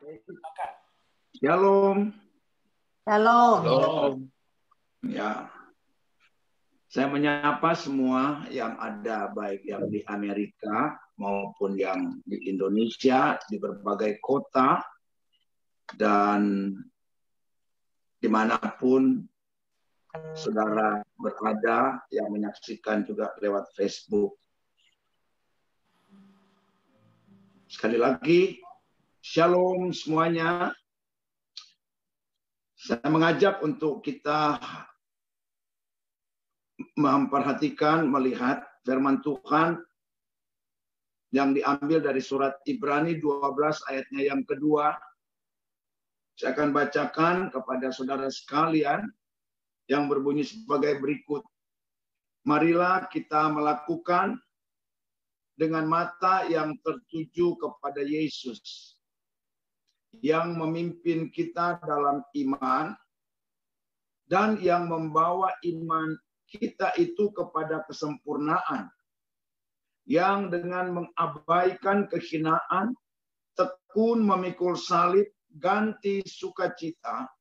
Shalom. Shalom. Shalom. Ya, saya menyapa semua yang ada, baik yang di Amerika maupun yang di Indonesia, di berbagai kota, dan dimanapun saudara berada yang menyaksikan juga lewat Facebook. Sekali lagi, shalom semuanya. Saya mengajak untuk kita memperhatikan, melihat firman Tuhan yang diambil dari surat Ibrani 12 ayatnya yang kedua. Saya akan bacakan kepada saudara sekalian yang berbunyi sebagai berikut. Marilah kita melakukan dengan mata yang tertuju kepada Yesus, yang memimpin kita dalam iman dan yang membawa iman kita itu kepada kesempurnaan, yang dengan mengabaikan kehinaan, tekun memikul salib, ganti sukacita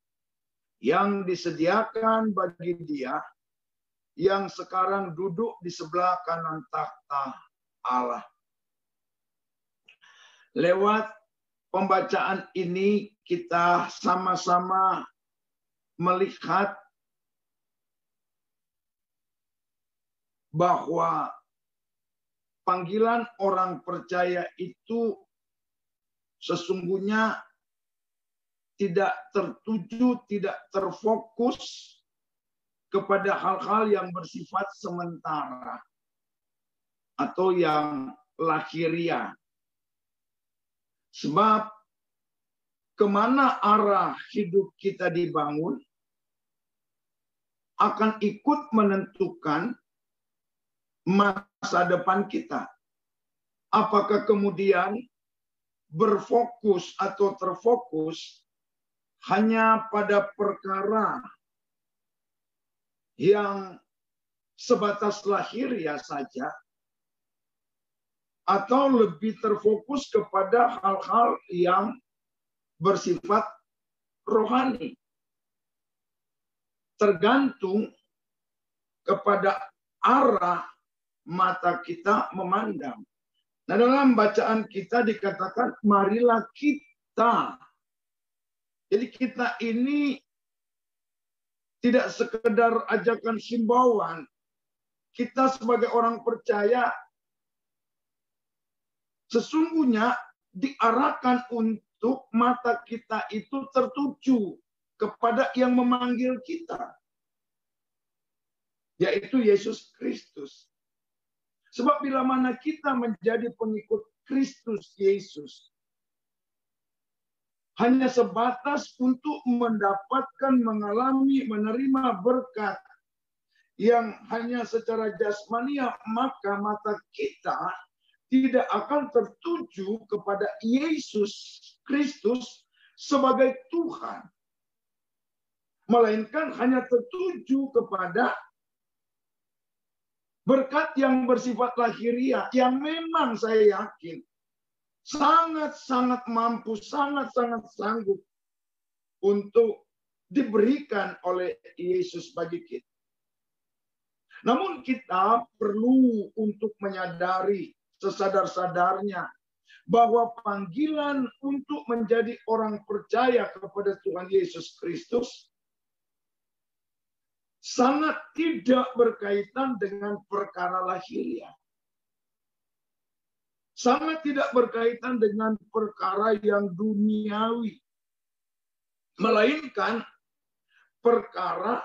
yang disediakan bagi Dia yang sekarang duduk di sebelah kanan takhta Allah. Lewat pembacaan ini kita sama-sama melihat bahwa panggilan orang percaya itu sesungguhnya tidak tertuju, tidak terfokus kepada hal-hal yang bersifat sementara atau yang lahiriah. Sebab kemana arah hidup kita dibangun akan ikut menentukan masa depan kita. Apakah kemudian berfokus atau terfokus hanya pada perkara yang sebatas lahiriah saja, atau lebih terfokus kepada hal-hal yang bersifat rohani. Tergantung kepada arah mata kita memandang. Nah, dalam bacaan kita dikatakan marilah kita. Jadi kita ini tidak sekedar ajakan himbauan. Kita sebagai orang percaya sesungguhnya diarahkan untuk mata kita itu tertuju kepada yang memanggil kita, yaitu Yesus Kristus. Sebab bila mana kita menjadi pengikut Kristus Yesus, hanya sebatas untuk mendapatkan, mengalami, menerima berkat yang hanya secara jasmania, maka mata kita tidak akan tertuju kepada Yesus Kristus sebagai Tuhan, melainkan hanya tertuju kepada berkat yang bersifat lahiriah, yang memang saya yakin sangat-sangat mampu, sangat-sangat sanggup untuk diberikan oleh Yesus bagi kita. Namun kita perlu untuk menyadari sesadar-sadarnya bahwa panggilan untuk menjadi orang percaya kepada Tuhan Yesus Kristus sangat tidak berkaitan dengan perkara lahiriah. Sangat tidak berkaitan dengan perkara yang duniawi. Melainkan perkara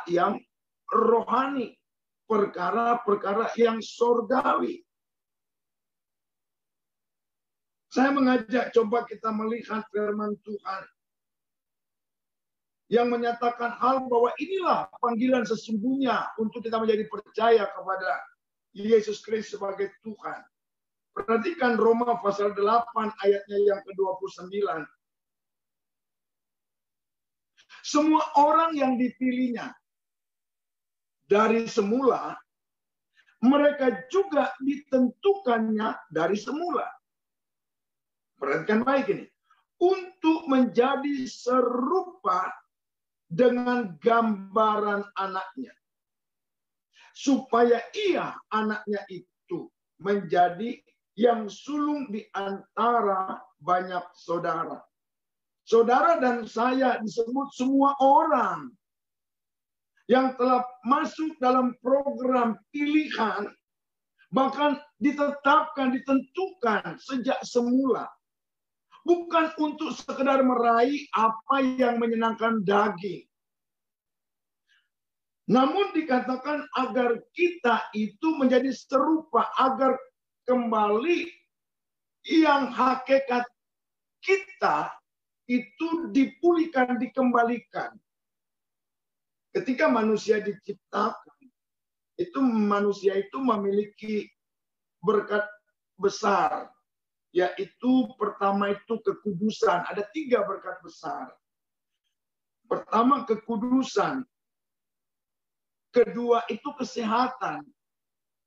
yang rohani. Perkara-perkara yang surgawi. Saya mengajak coba kita melihat firman Tuhan yang menyatakan hal bahwa inilah panggilan sesungguhnya untuk kita menjadi percaya kepada Yesus Kristus sebagai Tuhan. Perhatikan Roma pasal 8 ayatnya yang ke-29. Semua orang yang dipilihnya dari semula, mereka juga ditentukannya dari semula. Perhatikan baik ini. Untuk menjadi serupa dengan gambaran anaknya. Supaya ia, anaknya itu, menjadi yang sulung di antara banyak saudara. Saudara dan saya disebut semua orang yang telah masuk dalam program pilihan, bahkan ditetapkan, ditentukan sejak semula. Bukan untuk sekedar meraih apa yang menyenangkan daging. Namun dikatakan agar kita itu menjadi serupa, agar kembali yang hakikat kita itu dipulihkan, dikembalikan. Ketika manusia diciptakan, itu manusia itu memiliki berkat besar. Yaitu pertama itu kekudusan. Ada 3 berkat besar. Pertama kekudusan. Kedua itu kesehatan.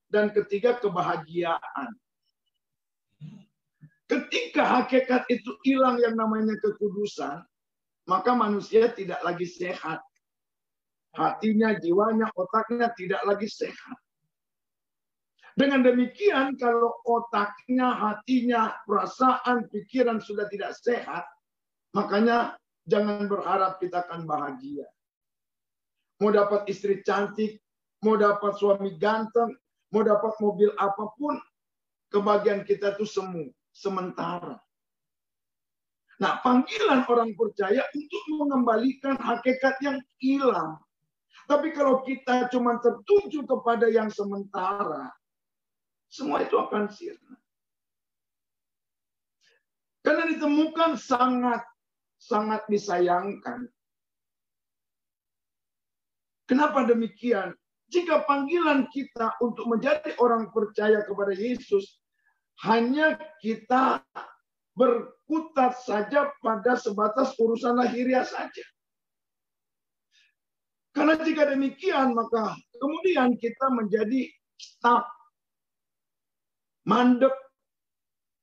Dan ketiga kebahagiaan. Ketika hakikat itu hilang yang namanya kekudusan, maka manusia tidak lagi sehat. Hatinya, jiwanya, otaknya tidak lagi sehat. Dengan demikian, kalau otaknya, hatinya, perasaan, pikiran sudah tidak sehat, makanya jangan berharap kita akan bahagia. Mau dapat istri cantik, mau dapat suami ganteng, mau dapat mobil apapun, kebahagiaan kita itu semu, sementara. Nah, panggilan orang percaya untuk mengembalikan hakikat yang hilang. Tapi kalau kita cuma tertuju kepada yang sementara, semua itu akan sirna. Karena ditemukan sangat disayangkan. Kenapa demikian? Jika panggilan kita untuk menjadi orang percaya kepada Yesus, hanya kita berkutat saja pada sebatas urusan lahiriah saja. Karena jika demikian, maka kemudian kita menjadi stuck, mandek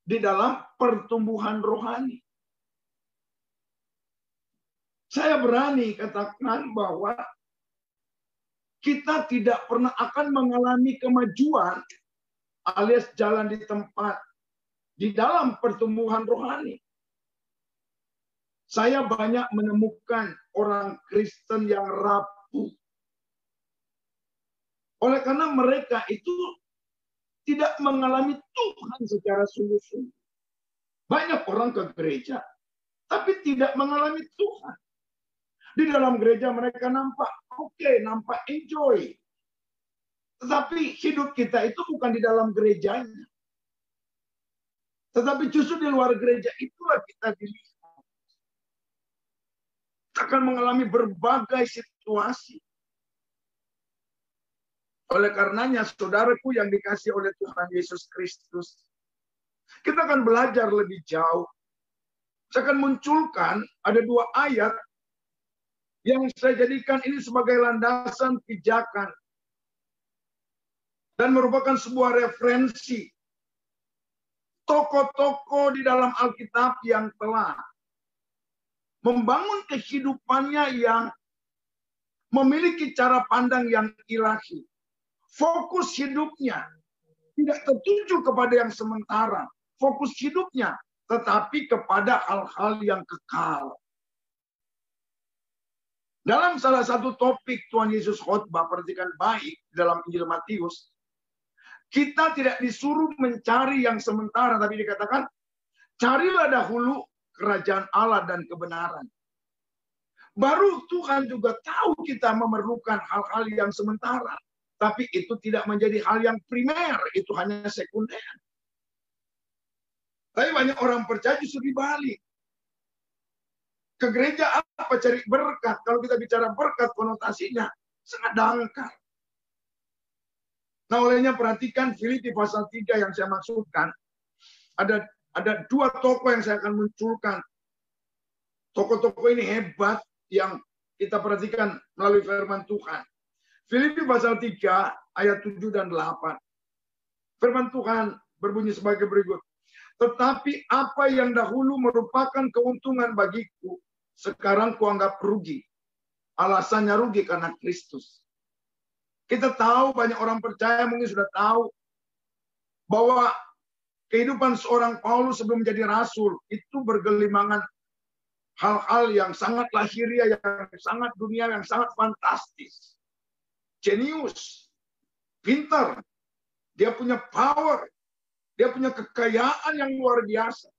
di dalam pertumbuhan rohani. Saya berani katakan bahwa kita tidak pernah akan mengalami kemajuan alias jalan di tempat di dalam pertumbuhan rohani. Saya banyak menemukan orang Kristen yang rapuh. Oleh karena mereka itu tidak mengalami Tuhan secara sungguh-sungguh. Banyak orang ke gereja, tapi tidak mengalami Tuhan. Di dalam gereja mereka nampak oke, nampak enjoy. Tetapi hidup kita itu bukan di dalam gerejanya. Tetapi justru di luar gereja itulah kita dilihat. Kita akan mengalami berbagai situasi. Oleh karenanya, saudaraku yang dikasihi oleh Tuhan Yesus Kristus, kita akan belajar lebih jauh. Saya akan munculkan ada 2 ayat yang saya jadikan ini sebagai landasan pijakan dan merupakan sebuah referensi tokoh-tokoh di dalam Alkitab yang telah membangun kehidupannya yang memiliki cara pandang yang ilahi. Fokus hidupnya tidak tertuju kepada yang sementara. Fokus hidupnya tetapi kepada hal-hal yang kekal. Dalam salah satu topik Tuhan Yesus khotbah, perhatikan baik dalam Injil Matius, kita tidak disuruh mencari yang sementara, tapi dikatakan, carilah dahulu kerajaan Allah dan kebenaran. Baru Tuhan juga tahu kita memerlukan hal-hal yang sementara. Tapi itu tidak menjadi hal yang primer, itu hanya sekunder. Tapi banyak orang percaya justru dibalik. Ke gereja apa? Cari berkat. Kalau kita bicara berkat, konotasinya sangat dangkal. Nah, olehnya perhatikan Filipi pasal 3 yang saya maksudkan. Ada 2 tokoh yang saya akan munculkan. Tokoh-tokoh ini hebat yang kita perhatikan melalui firman Tuhan. Filipi pasal 3 ayat 7 dan 8. Firman Tuhan berbunyi sebagai berikut. Tetapi apa yang dahulu merupakan keuntungan bagiku, sekarang kuanggap rugi. Alasannya rugi karena Kristus. Kita tahu, banyak orang percaya mungkin sudah tahu bahwa kehidupan seorang Paulus sebelum menjadi rasul itu bergelimangan hal-hal yang sangat lahiriah, yang sangat dunia, yang sangat fantastis. Jenius, pintar, dia punya power, dia punya kekayaan yang luar biasa.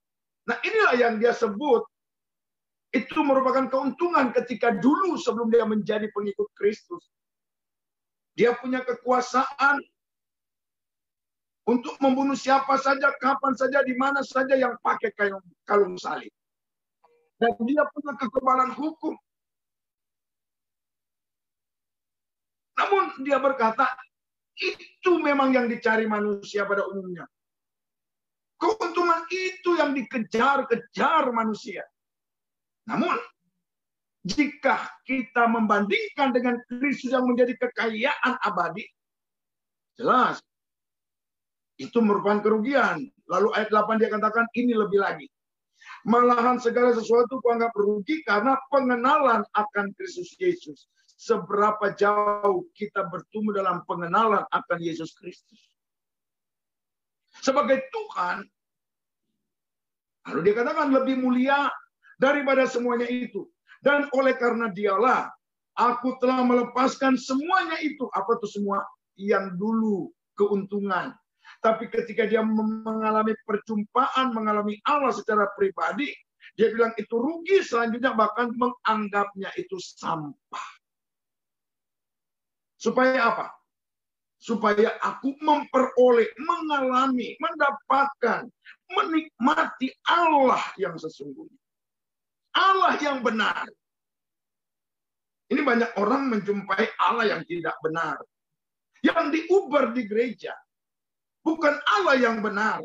Nah, inilah yang dia sebut itu merupakan keuntungan ketika dulu sebelum dia menjadi pengikut Kristus. Dia punya kekuasaan untuk membunuh siapa saja, kapan saja, di mana saja yang pakai kalung salib. Dan dia punya kekebalan hukum. Namun dia berkata, itu memang yang dicari manusia pada umumnya. Keuntungan itu yang dikejar-kejar manusia. Namun, jika kita membandingkan dengan Kristus yang menjadi kekayaan abadi, jelas, itu merupakan kerugian. Lalu ayat 8 dia katakan, ini lebih lagi. Malahan segala sesuatu kuanggap rugi karena pengenalan akan Kristus Yesus. Seberapa jauh kita bertumbuh dalam pengenalan akan Yesus Kristus. Sebagai Tuhan, lalu dia katakan lebih mulia daripada semuanya itu. Dan oleh karena dialah, aku telah melepaskan semuanya itu. Apa itu semua? Yang dulu keuntungan. Tapi ketika dia mengalami perjumpaan, mengalami Allah secara pribadi, dia bilang itu rugi, selanjutnya bahkan menganggapnya itu sampah. Supaya apa? Supaya aku memperoleh, mengalami, mendapatkan, menikmati Allah yang sesungguhnya. Allah yang benar. Ini banyak orang menjumpai Allah yang tidak benar. Yang diuber di gereja. Bukan Allah yang benar.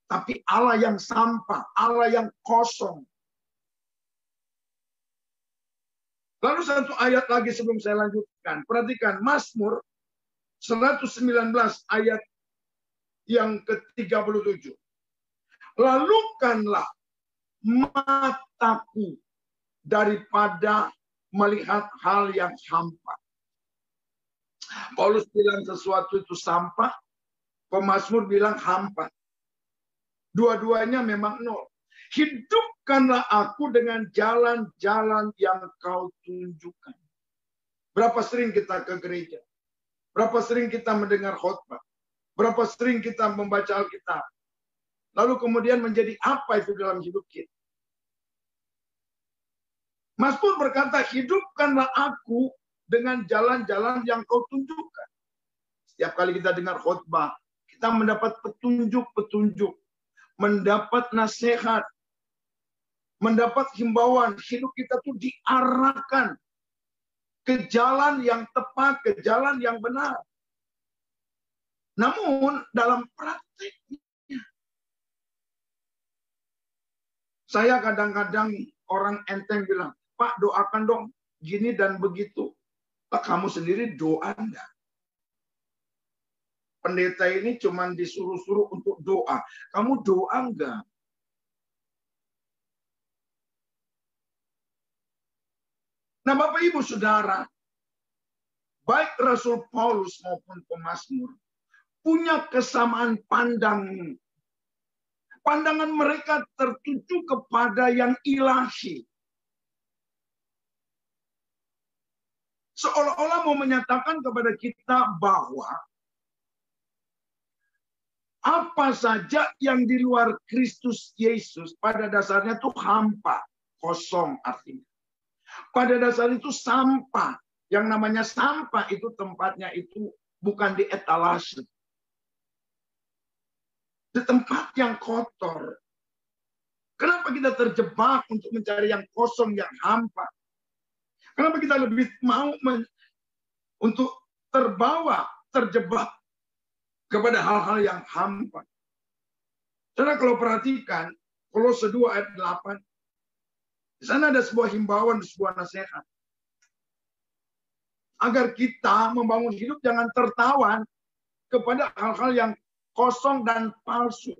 Tapi Allah yang sampah. Allah yang kosong. Lalu satu ayat lagi sebelum saya lanjutkan. Perhatikan Mazmur 119 ayat yang ke-37. Lalukanlah mataku daripada melihat hal yang hampa. Paulus bilang sesuatu itu sampah, pemazmur bilang hampa. Dua-duanya memang nol. Hidupkanlah aku dengan jalan-jalan yang kau tunjukkan. Berapa sering kita ke gereja? Berapa sering kita mendengar khotbah? Berapa sering kita membaca Alkitab? Lalu kemudian menjadi apa itu dalam hidup kita? Mazmur berkata, hidupkanlah aku dengan jalan-jalan yang kau tunjukkan. Setiap kali kita dengar khotbah, kita mendapat petunjuk-petunjuk, mendapat nasihat, mendapat himbauan. Hidup kita tuh diarahkan ke jalan yang tepat, ke jalan yang benar. Namun dalam praktiknya, saya kadang-kadang orang enteng bilang, Pak doakan dong gini dan begitu. Pak, kamu sendiri doa enggak? Pendeta ini cuma disuruh-suruh untuk doa. Kamu doa enggak? Nah Bapak Ibu Saudara, baik Rasul Paulus maupun pemazmur punya kesamaan pandang. Pandangan mereka tertuju kepada yang ilahi. Seolah-olah mau menyatakan kepada kita bahwa apa saja yang di luar Kristus Yesus pada dasarnya itu hampa, kosong artinya. Pada dasar itu sampah. Yang namanya sampah itu tempatnya itu bukan di etalase. Di tempat yang kotor. Kenapa kita terjebak untuk mencari yang kosong, yang hampa? Kenapa kita lebih mau untuk terjebak kepada hal-hal yang hampa? Karena kalau perhatikan, Kolose 2 ayat 8, di sana ada sebuah himbauan, sebuah nasihat. Agar kita membangun hidup jangan tertawan kepada hal-hal yang kosong dan palsu.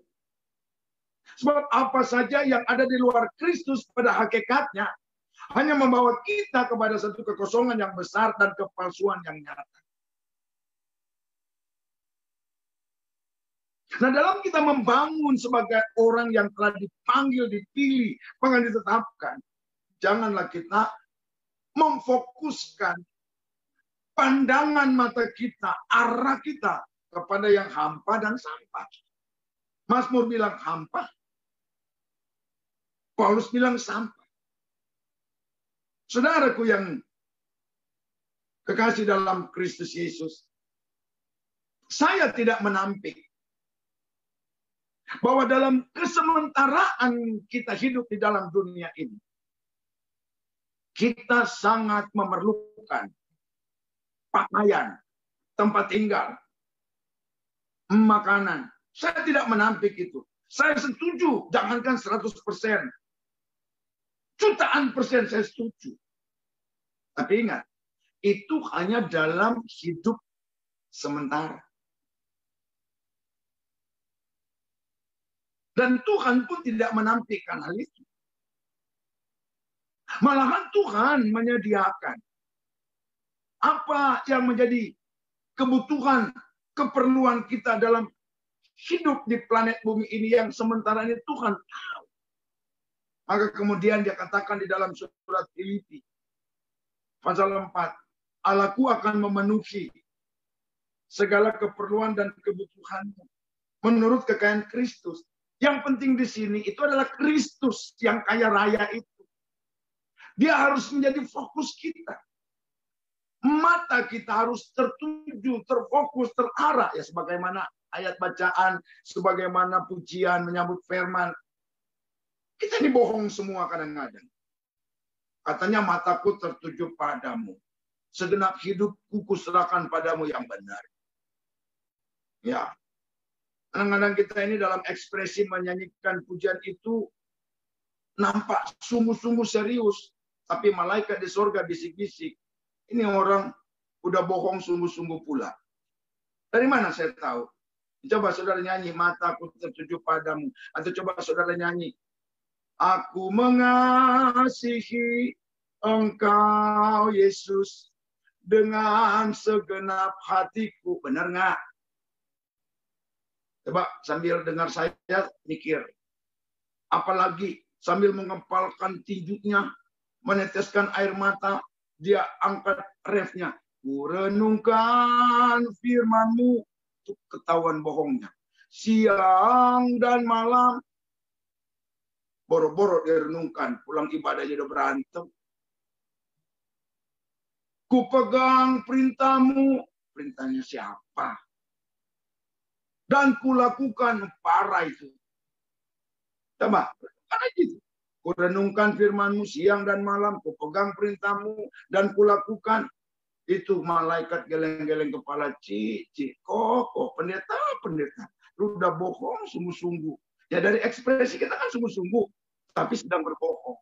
Sebab apa saja yang ada di luar Kristus pada hakikatnya hanya membawa kita kepada satu kekosongan yang besar dan kepalsuan yang nyata. Nah, dalam kita membangun sebagai orang yang telah dipanggil, dipilih, bahkan ditetapkan, janganlah kita memfokuskan pandangan mata kita, arah kita kepada yang hampa dan sampah. Mazmur bilang hampa, Paulus bilang sampah. Saudaraku yang kekasih dalam Kristus Yesus, saya tidak menampik bahwa dalam kesementaraan kita hidup di dalam dunia ini, kita sangat memerlukan pakaian, tempat tinggal, makanan. Saya tidak menampik itu. Saya setuju, jangankan 100%. Jutaan persen saya setuju. Tapi ingat, itu hanya dalam hidup sementara. Dan Tuhan pun tidak menampikkan hal itu. Malahan Tuhan menyediakan apa yang menjadi kebutuhan, keperluan kita dalam hidup di planet bumi ini yang sementara ini Tuhan tahu. Maka kemudian dia katakan di dalam surat Filipi pasal 4, Allahku akan memenuhi segala keperluan dan kebutuhanmu menurut kekayaan Kristus. Yang penting di sini itu adalah Kristus yang kaya raya itu. Dia harus menjadi fokus kita. Mata kita harus tertuju, terfokus, terarah. Ya sebagaimana ayat bacaan, sebagaimana pujian menyambut firman. Kita ini bohong semua kadang-kadang. Katanya mataku tertuju padamu. Segenap hidupku kuserahkan padamu yang benar. Ya. Kadang-kadang kita ini dalam ekspresi menyanyikan pujian itu nampak sungguh-sungguh serius. Tapi malaikat di sorga bisik-bisik. Ini orang udah bohong sungguh-sungguh pula. Dari mana saya tahu? Coba saudara nyanyi, mataku tertuju padamu. Atau coba saudara nyanyi, aku mengasihi Engkau Yesus dengan segenap hatiku. Benar nggak? Coba sambil dengar saya mikir. Apalagi sambil mengepalkan tinjunya, meneteskan air mata, dia angkat refnya. Kurenungkan firman-Mu, itu ketahuan bohongnya. Siang dan malam, boro-boro dia renungkan, pulang ibadahnya udah berantem. Ku pegang perintah-Mu, perintahnya siapa? Dan kulakukan parah itu. Coba, ada gitu. Ku renungkan firman-Mu siang dan malam, ku pegang perintah-Mu dan kulakukan. Itu malaikat geleng-geleng kepala, cici, kok, pendeta. Lu udah bohong sungguh-sungguh. Ya dari ekspresi kita kan sungguh-sungguh, tapi sedang berbohong.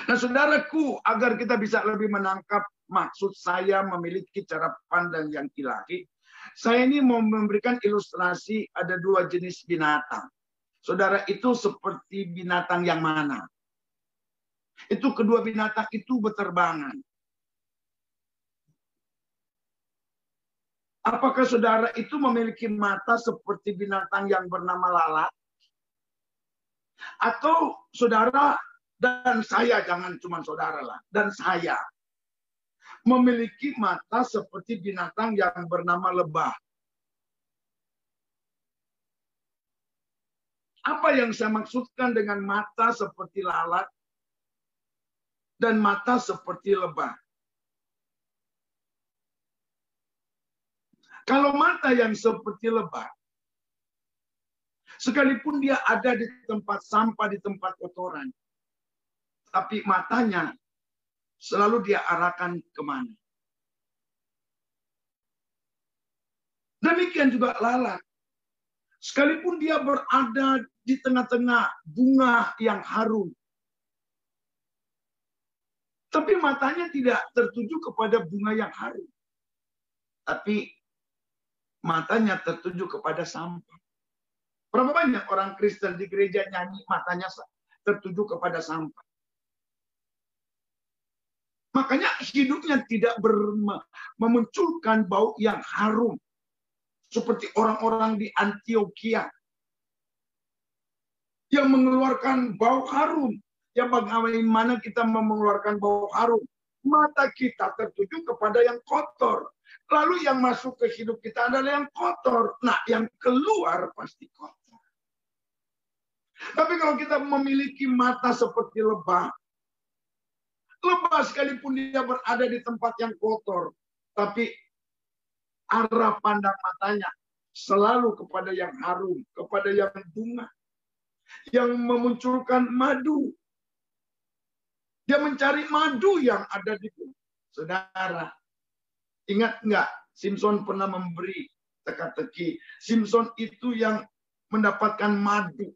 Nah saudaraku, agar kita bisa lebih menangkap maksud saya memiliki cara pandang yang ilahi, saya ini mau memberikan ilustrasi ada dua jenis binatang. Saudara, itu seperti binatang yang mana? Itu kedua binatang itu beterbangan. Apakah saudara itu memiliki mata seperti binatang yang bernama lalat? Atau saudara dan saya, jangan cuma saudara lah, dan saya memiliki mata seperti binatang yang bernama lebah. Apa yang saya maksudkan dengan mata seperti lalat dan mata seperti lebah? Kalau mata yang seperti lebah, sekalipun dia ada di tempat sampah, di tempat kotoran, tapi matanya selalu dia arahkan kemana. Demikian juga lalat. Sekalipun dia berada di tengah-tengah bunga yang harum, tapi matanya tidak tertuju kepada bunga yang harum. Tapi matanya tertuju kepada sampah. Berapa banyak orang Kristen di gereja nyanyi matanya tertuju kepada sampah. Makanya hidupnya tidak memunculkan bau yang harum. Seperti orang-orang di Antioquia. Yang mengeluarkan bau harum. Yang bagaimana kita mengeluarkan bau harum. Mata kita tertuju kepada yang kotor. Lalu yang masuk ke hidup kita adalah yang kotor. Nah, yang keluar pasti kotor. Tapi kalau kita memiliki mata seperti lebah. Lebah sekalipun dia berada di tempat yang kotor. Tapi arah pandang matanya selalu kepada yang harum. Kepada yang bunga. Yang memunculkan madu. Dia mencari madu yang ada di bumi. Saudara, ingat nggak? Simpson pernah memberi teka-teki. Simpson itu yang mendapatkan madu.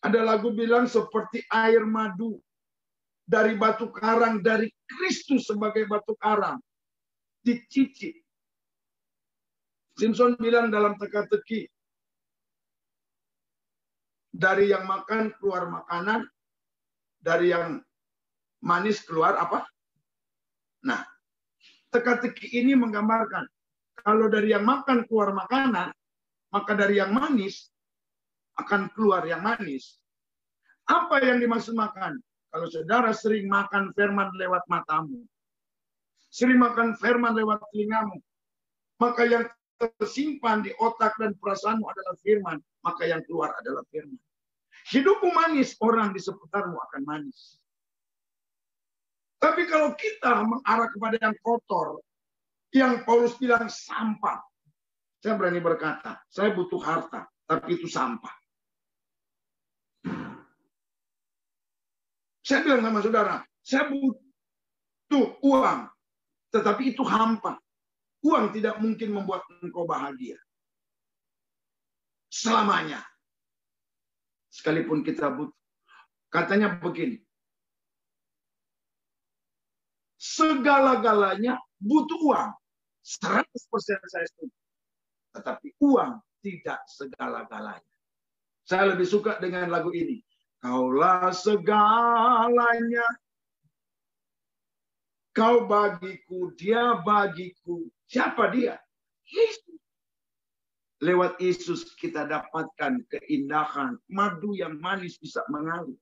Ada lagu bilang seperti air madu. Dari batu karang, dari Kristus sebagai batu karang. Dicicip. Simpson bilang dalam teka-teki. Dari yang makan keluar makanan. Dari yang manis keluar apa? Nah, teka-teki ini menggambarkan. Kalau dari yang makan keluar makanan, maka dari yang manis akan keluar yang manis. Apa yang dimaksud makan? Kalau saudara sering makan firman lewat matamu, sering makan firman lewat telingamu, maka yang tersimpan di otak dan perasaanmu adalah firman, maka yang keluar adalah firman. Hidupmu manis, orang di seputarmu akan manis. Tapi kalau kita mengarah kepada yang kotor, yang Paulus bilang sampah. Saya berani berkata, saya butuh harta, tapi itu sampah. Saya bilang sama saudara, saya butuh uang, tetapi itu hampa. Uang tidak mungkin membuat engkau bahagia. Selamanya. Sekalipun kita butuh. Katanya begini. Segala-galanya butuh uang. 100% saya setuju. Tetapi uang tidak segala-galanya. Saya lebih suka dengan lagu ini. Kaulah segalanya. Kau bagiku, dia bagiku. Siapa dia? Yesus. Lewat Yesus kita dapatkan keindahan. Madu yang manis bisa mengalir.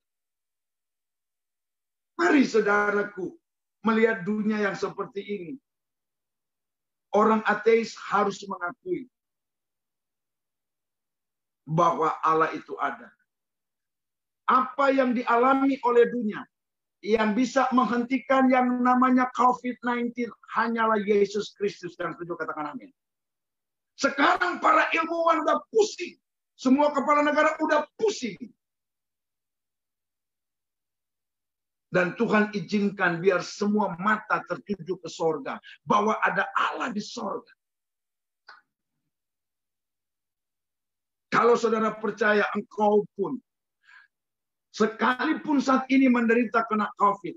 Mari saudaraku melihat dunia yang seperti ini. Orang ateis harus mengakui bahwa Allah itu ada. Apa yang dialami oleh dunia yang bisa menghentikan yang namanya COVID-19 hanyalah Yesus Kristus. Yang setuju katakan amin. Sekarang para ilmuwan udah pusing. Semua kepala negara udah pusing. Dan Tuhan izinkan biar semua mata tertuju ke sorga. Bahwa ada Allah di sorga. Kalau saudara percaya engkau pun. Sekalipun saat ini menderita kena COVID.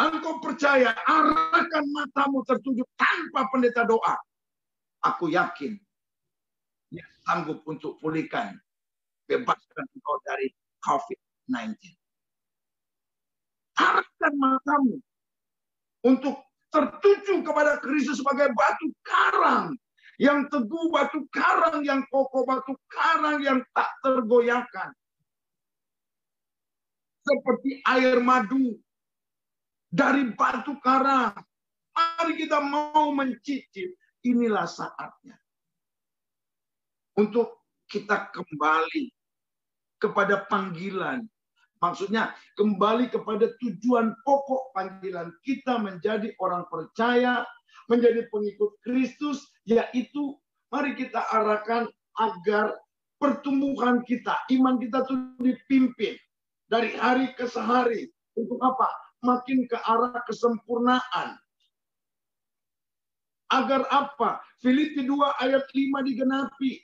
Engkau percaya arahkan matamu tertuju tanpa pendeta doa. Aku yakin dia sanggup untuk pulihkan, bebaskan engkau dari COVID-19. Arahkan matamu untuk tertuju kepada Kristus sebagai batu karang yang teguh, batu karang yang kokoh, batu karang yang tak tergoyahkan. Seperti air madu dari batu karang. Mari kita mau mencicip. Inilah saatnya untuk kita kembali kepada panggilan. Maksudnya kembali kepada tujuan pokok panggilan kita menjadi orang percaya, menjadi pengikut Kristus, yaitu mari kita arahkan agar pertumbuhan kita, iman kita itu dipimpin dari hari ke hari. Untuk apa? Makin ke arah kesempurnaan. Agar apa? Filipi 2 ayat 5 digenapi.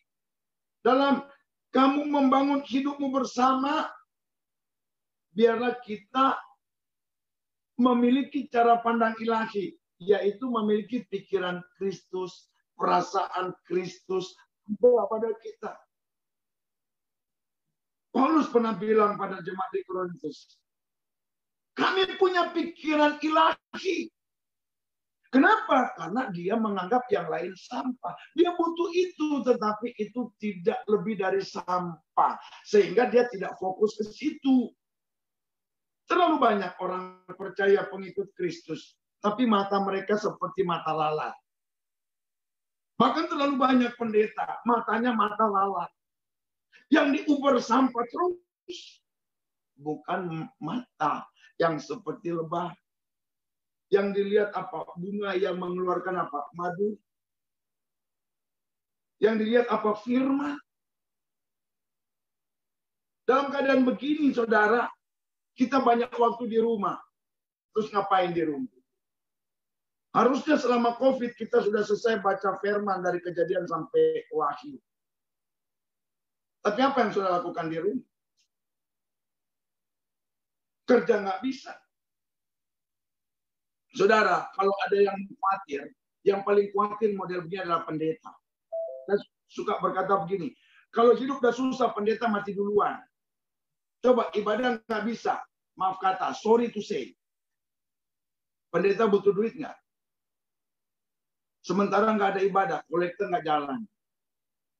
Dalam kamu membangun hidupmu bersama, biarlah kita memiliki cara pandang ilahi, yaitu memiliki pikiran Kristus, perasaan Kristus, pada kita. Paulus pernah bilang pada jemaat di Korintus, kami punya pikiran ilahi. Kenapa? Karena dia menganggap yang lain sampah. Dia butuh itu, tetapi itu tidak lebih dari sampah. Sehingga dia tidak fokus ke situ. Terlalu banyak orang percaya pengikut Kristus, tapi mata mereka seperti mata lalat. Bahkan terlalu banyak pendeta, matanya mata lalat. Yang diuber sampah terus. Bukan mata yang seperti lebah. Yang dilihat apa? Bunga yang mengeluarkan apa? Madu. Yang dilihat apa? Firman. Dalam keadaan begini, saudara, kita banyak waktu di rumah. Terus ngapain di rumah? Harusnya selama COVID kita sudah selesai baca firman dari Kejadian sampai Wahyu. Tapi apa yang sudah lakukan di rumah? Kerja nggak bisa. Saudara, kalau ada yang khawatir, yang paling khawatir modelnya adalah pendeta. Saya suka berkata begini, kalau hidup udah susah, pendeta mati duluan. Coba ibadah nggak bisa, maaf kata, sorry to say. Pendeta butuh duit nggak? Sementara nggak ada ibadah, kolektor nggak jalan.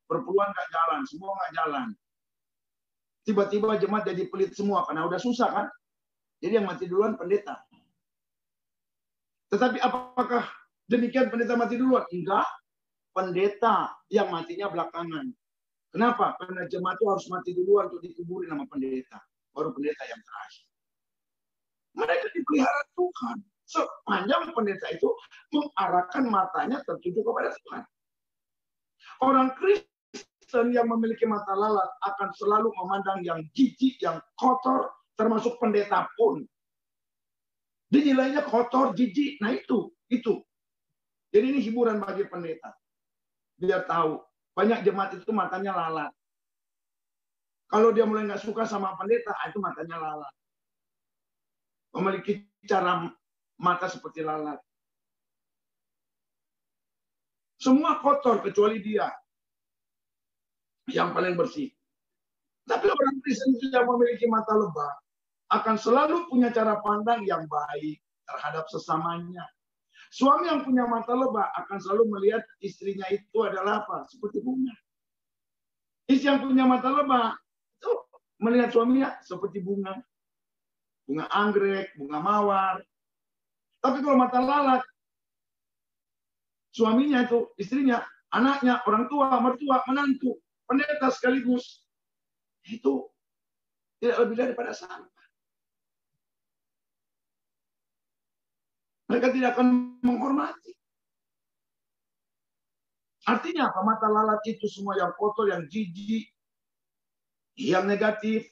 Perpuluhan nggak jalan, semua nggak jalan. Tiba-tiba jemaat jadi pelit semua, karena udah susah kan? Jadi yang mati duluan pendeta. Tetapi apakah demikian pendeta mati duluan? Enggak. Pendeta yang matinya belakangan. Kenapa? Karena jemaat itu harus mati duluan untuk dikuburi sama pendeta. Baru pendeta yang terakhir. Mereka dipelihara Tuhan. Sepanjang pendeta itu mengarahkan matanya tertuju kepada Tuhan. Orang Kristen yang memiliki mata lalat akan selalu memandang yang jijik, yang kotor, termasuk pendeta pun. Dinilainya kotor, jijik. Nah itu. Jadi ini hiburan bagi pendeta. Biar tahu. Banyak jemaat itu matanya lalat. Kalau dia mulai nggak suka sama pendeta, itu matanya lalat. Memiliki cara mata seperti lalat. Semua kotor kecuali dia. Yang paling bersih. Tapi orang Kristen yang memiliki mata lebah akan selalu punya cara pandang yang baik terhadap sesamanya. Suami yang punya mata lebah akan selalu melihat istrinya itu adalah apa? Seperti bunga. Istri yang punya mata lebah itu melihat suaminya seperti bunga. Bunga anggrek, bunga mawar. Tapi kalau mata lalat, suaminya itu, istrinya, anaknya, orang tua, mertua, menantu, pendeta sekaligus. Itu tidak lebih daripada sampah. Mereka tidak akan menghormati. Artinya apa? Mata lalat itu semua yang kotor, yang jijik, yang negatif.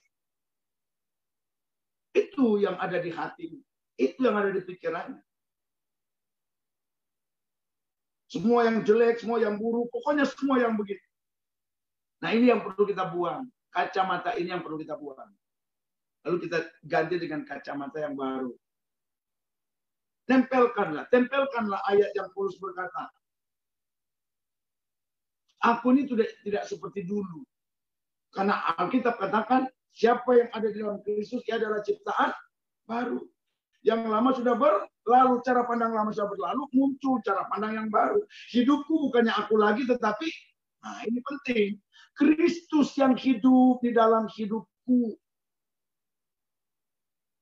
Itu yang ada di hati. Itu yang ada di pikirannya. Semua yang jelek, semua yang buruk, pokoknya semua yang begitu. Nah ini yang perlu kita buang. Kacamata ini yang perlu kita buang. Lalu kita ganti dengan kacamata yang baru. Tempelkanlah ayat yang Paulus berkata. Aku ini tidak seperti dulu. Karena Alkitab katakan, siapa yang ada di dalam Kristus, ia adalah ciptaan baru. Yang lama sudah berlalu, cara pandang lama sudah berlalu, muncul cara pandang yang baru. Hidupku bukannya aku lagi, tetapi, nah ini penting, Kristus yang hidup di dalam hidupku.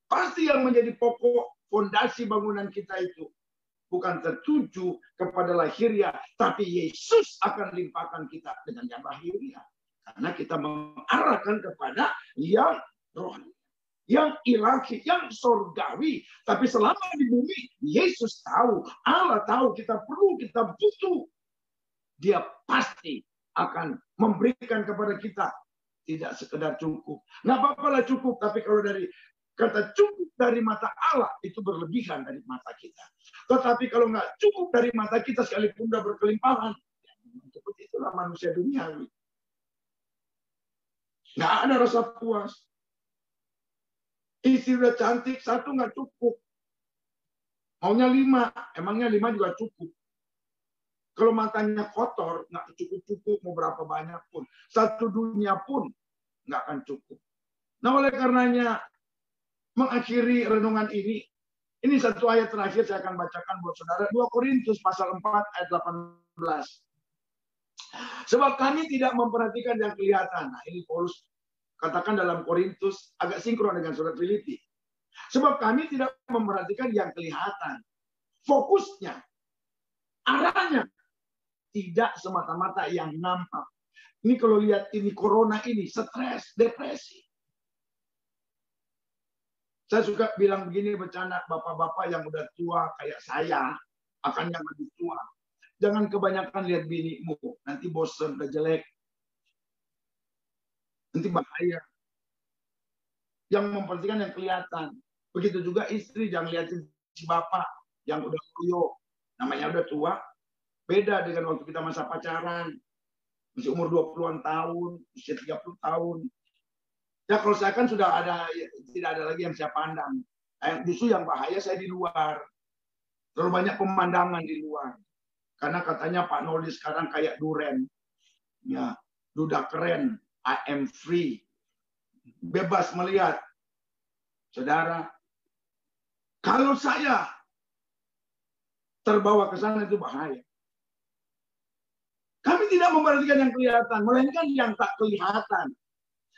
Pasti yang menjadi pokok fondasi bangunan kita itu bukan tertuju kepada lahiriah, tapi Yesus akan limpahkan kita dengan yang lahiriah. Karena kita mengarahkan kepada yang rohani, yang ilahi, yang surgawi. Tapi selama di bumi, Yesus tahu, Allah tahu kita perlu, kita butuh. Dia pasti akan memberikan kepada kita. Tidak sekedar cukup. Nggak apa-apa lah cukup, tapi kalau dari kata cukup dari mata Allah, itu berlebihan dari mata kita. Tetapi kalau nggak cukup dari mata kita, sekalipun udah berkelimpahan, seperti itulah manusia duniawi. Nggak ada rasa puas. Istri udah cantik, satu nggak cukup. Maunya 5, emangnya 5 juga cukup. Kalau matanya kotor, nggak cukup-cukup mau berapa banyak pun. Satu dunia pun nggak akan cukup. Nah, oleh karenanya, mengakhiri renungan ini satu ayat terakhir saya akan bacakan buat saudara. 2 Korintus pasal 4 ayat 18. Sebab kami tidak memperhatikan yang kelihatan. Nah, ini Paulus katakan dalam Korintus, agak sinkron dengan surat Filipi. Sebab kami tidak memperhatikan yang kelihatan. Fokusnya, arahnya, tidak semata-mata yang nampak. Ini kalau lihat ini corona ini, stres, depresi. Saya suka bilang begini, bercanda, bapak-bapak yang udah tua kayak saya, akan yang lebih tua. Jangan kebanyakan lihat binimu, nanti bosan, udah jelek. Nanti bahaya. Yang memperhatikan yang kelihatan. Begitu juga istri, jangan lihatin si bapak yang udah loyo, namanya udah tua. Beda dengan waktu kita masa pacaran. Masih umur 20-an tahun, usia 30 tahun. Ya kalau saya kan sudah tidak ada lagi yang saya pandang. Justru yang bahaya saya di luar. Terlalu banyak pemandangan di luar. Karena katanya Pak Noldi sekarang kayak duren. Ya, duda keren. I am free. Bebas melihat. Saudara, kalau saya terbawa ke sana itu bahaya. Kami tidak memperhatikan yang kelihatan, melainkan yang tak kelihatan.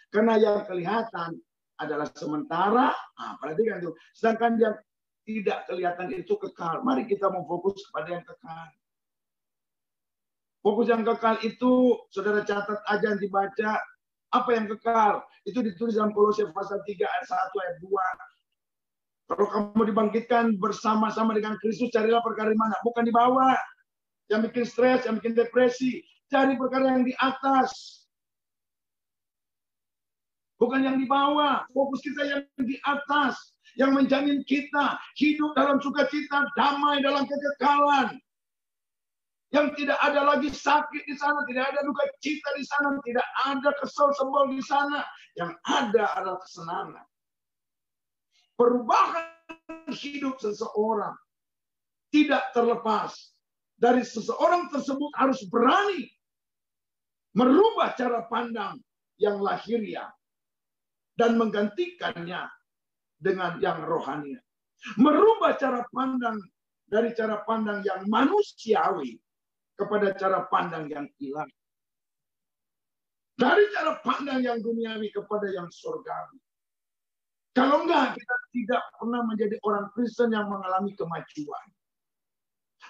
Karena yang kelihatan adalah sementara, perhatikan itu. Sedangkan yang tidak kelihatan itu kekal. Mari kita memfokus kepada yang kekal. Fokus yang kekal itu, saudara catat aja yang dibaca. Apa yang kekal? Itu ditulis dalam Kolose pasal 3 ayat 1 ayat 2. Kalau kamu dibangkitkan bersama-sama dengan Kristus, carilah perkara di mana? Bukan di bawah. Yang bikin stres, yang bikin depresi. Cari perkara yang di atas. Bukan yang di bawah. Fokus kita yang di atas. Yang menjamin kita hidup dalam sukacita, damai dalam kekekalan. Yang tidak ada lagi sakit di sana, tidak ada duka cita di sana, tidak ada kesel sebel di sana. Yang ada adalah kesenangan. Perubahan hidup seseorang tidak terlepas dari seseorang tersebut harus berani merubah cara pandang yang lahiriah dan menggantikannya dengan yang rohani. Merubah cara pandang dari cara pandang yang manusiawi kepada cara pandang yang ilahi. Dari cara pandang yang duniawi kepada yang surgawi. Kalau enggak, kita tidak pernah menjadi orang Kristen yang mengalami kemajuan.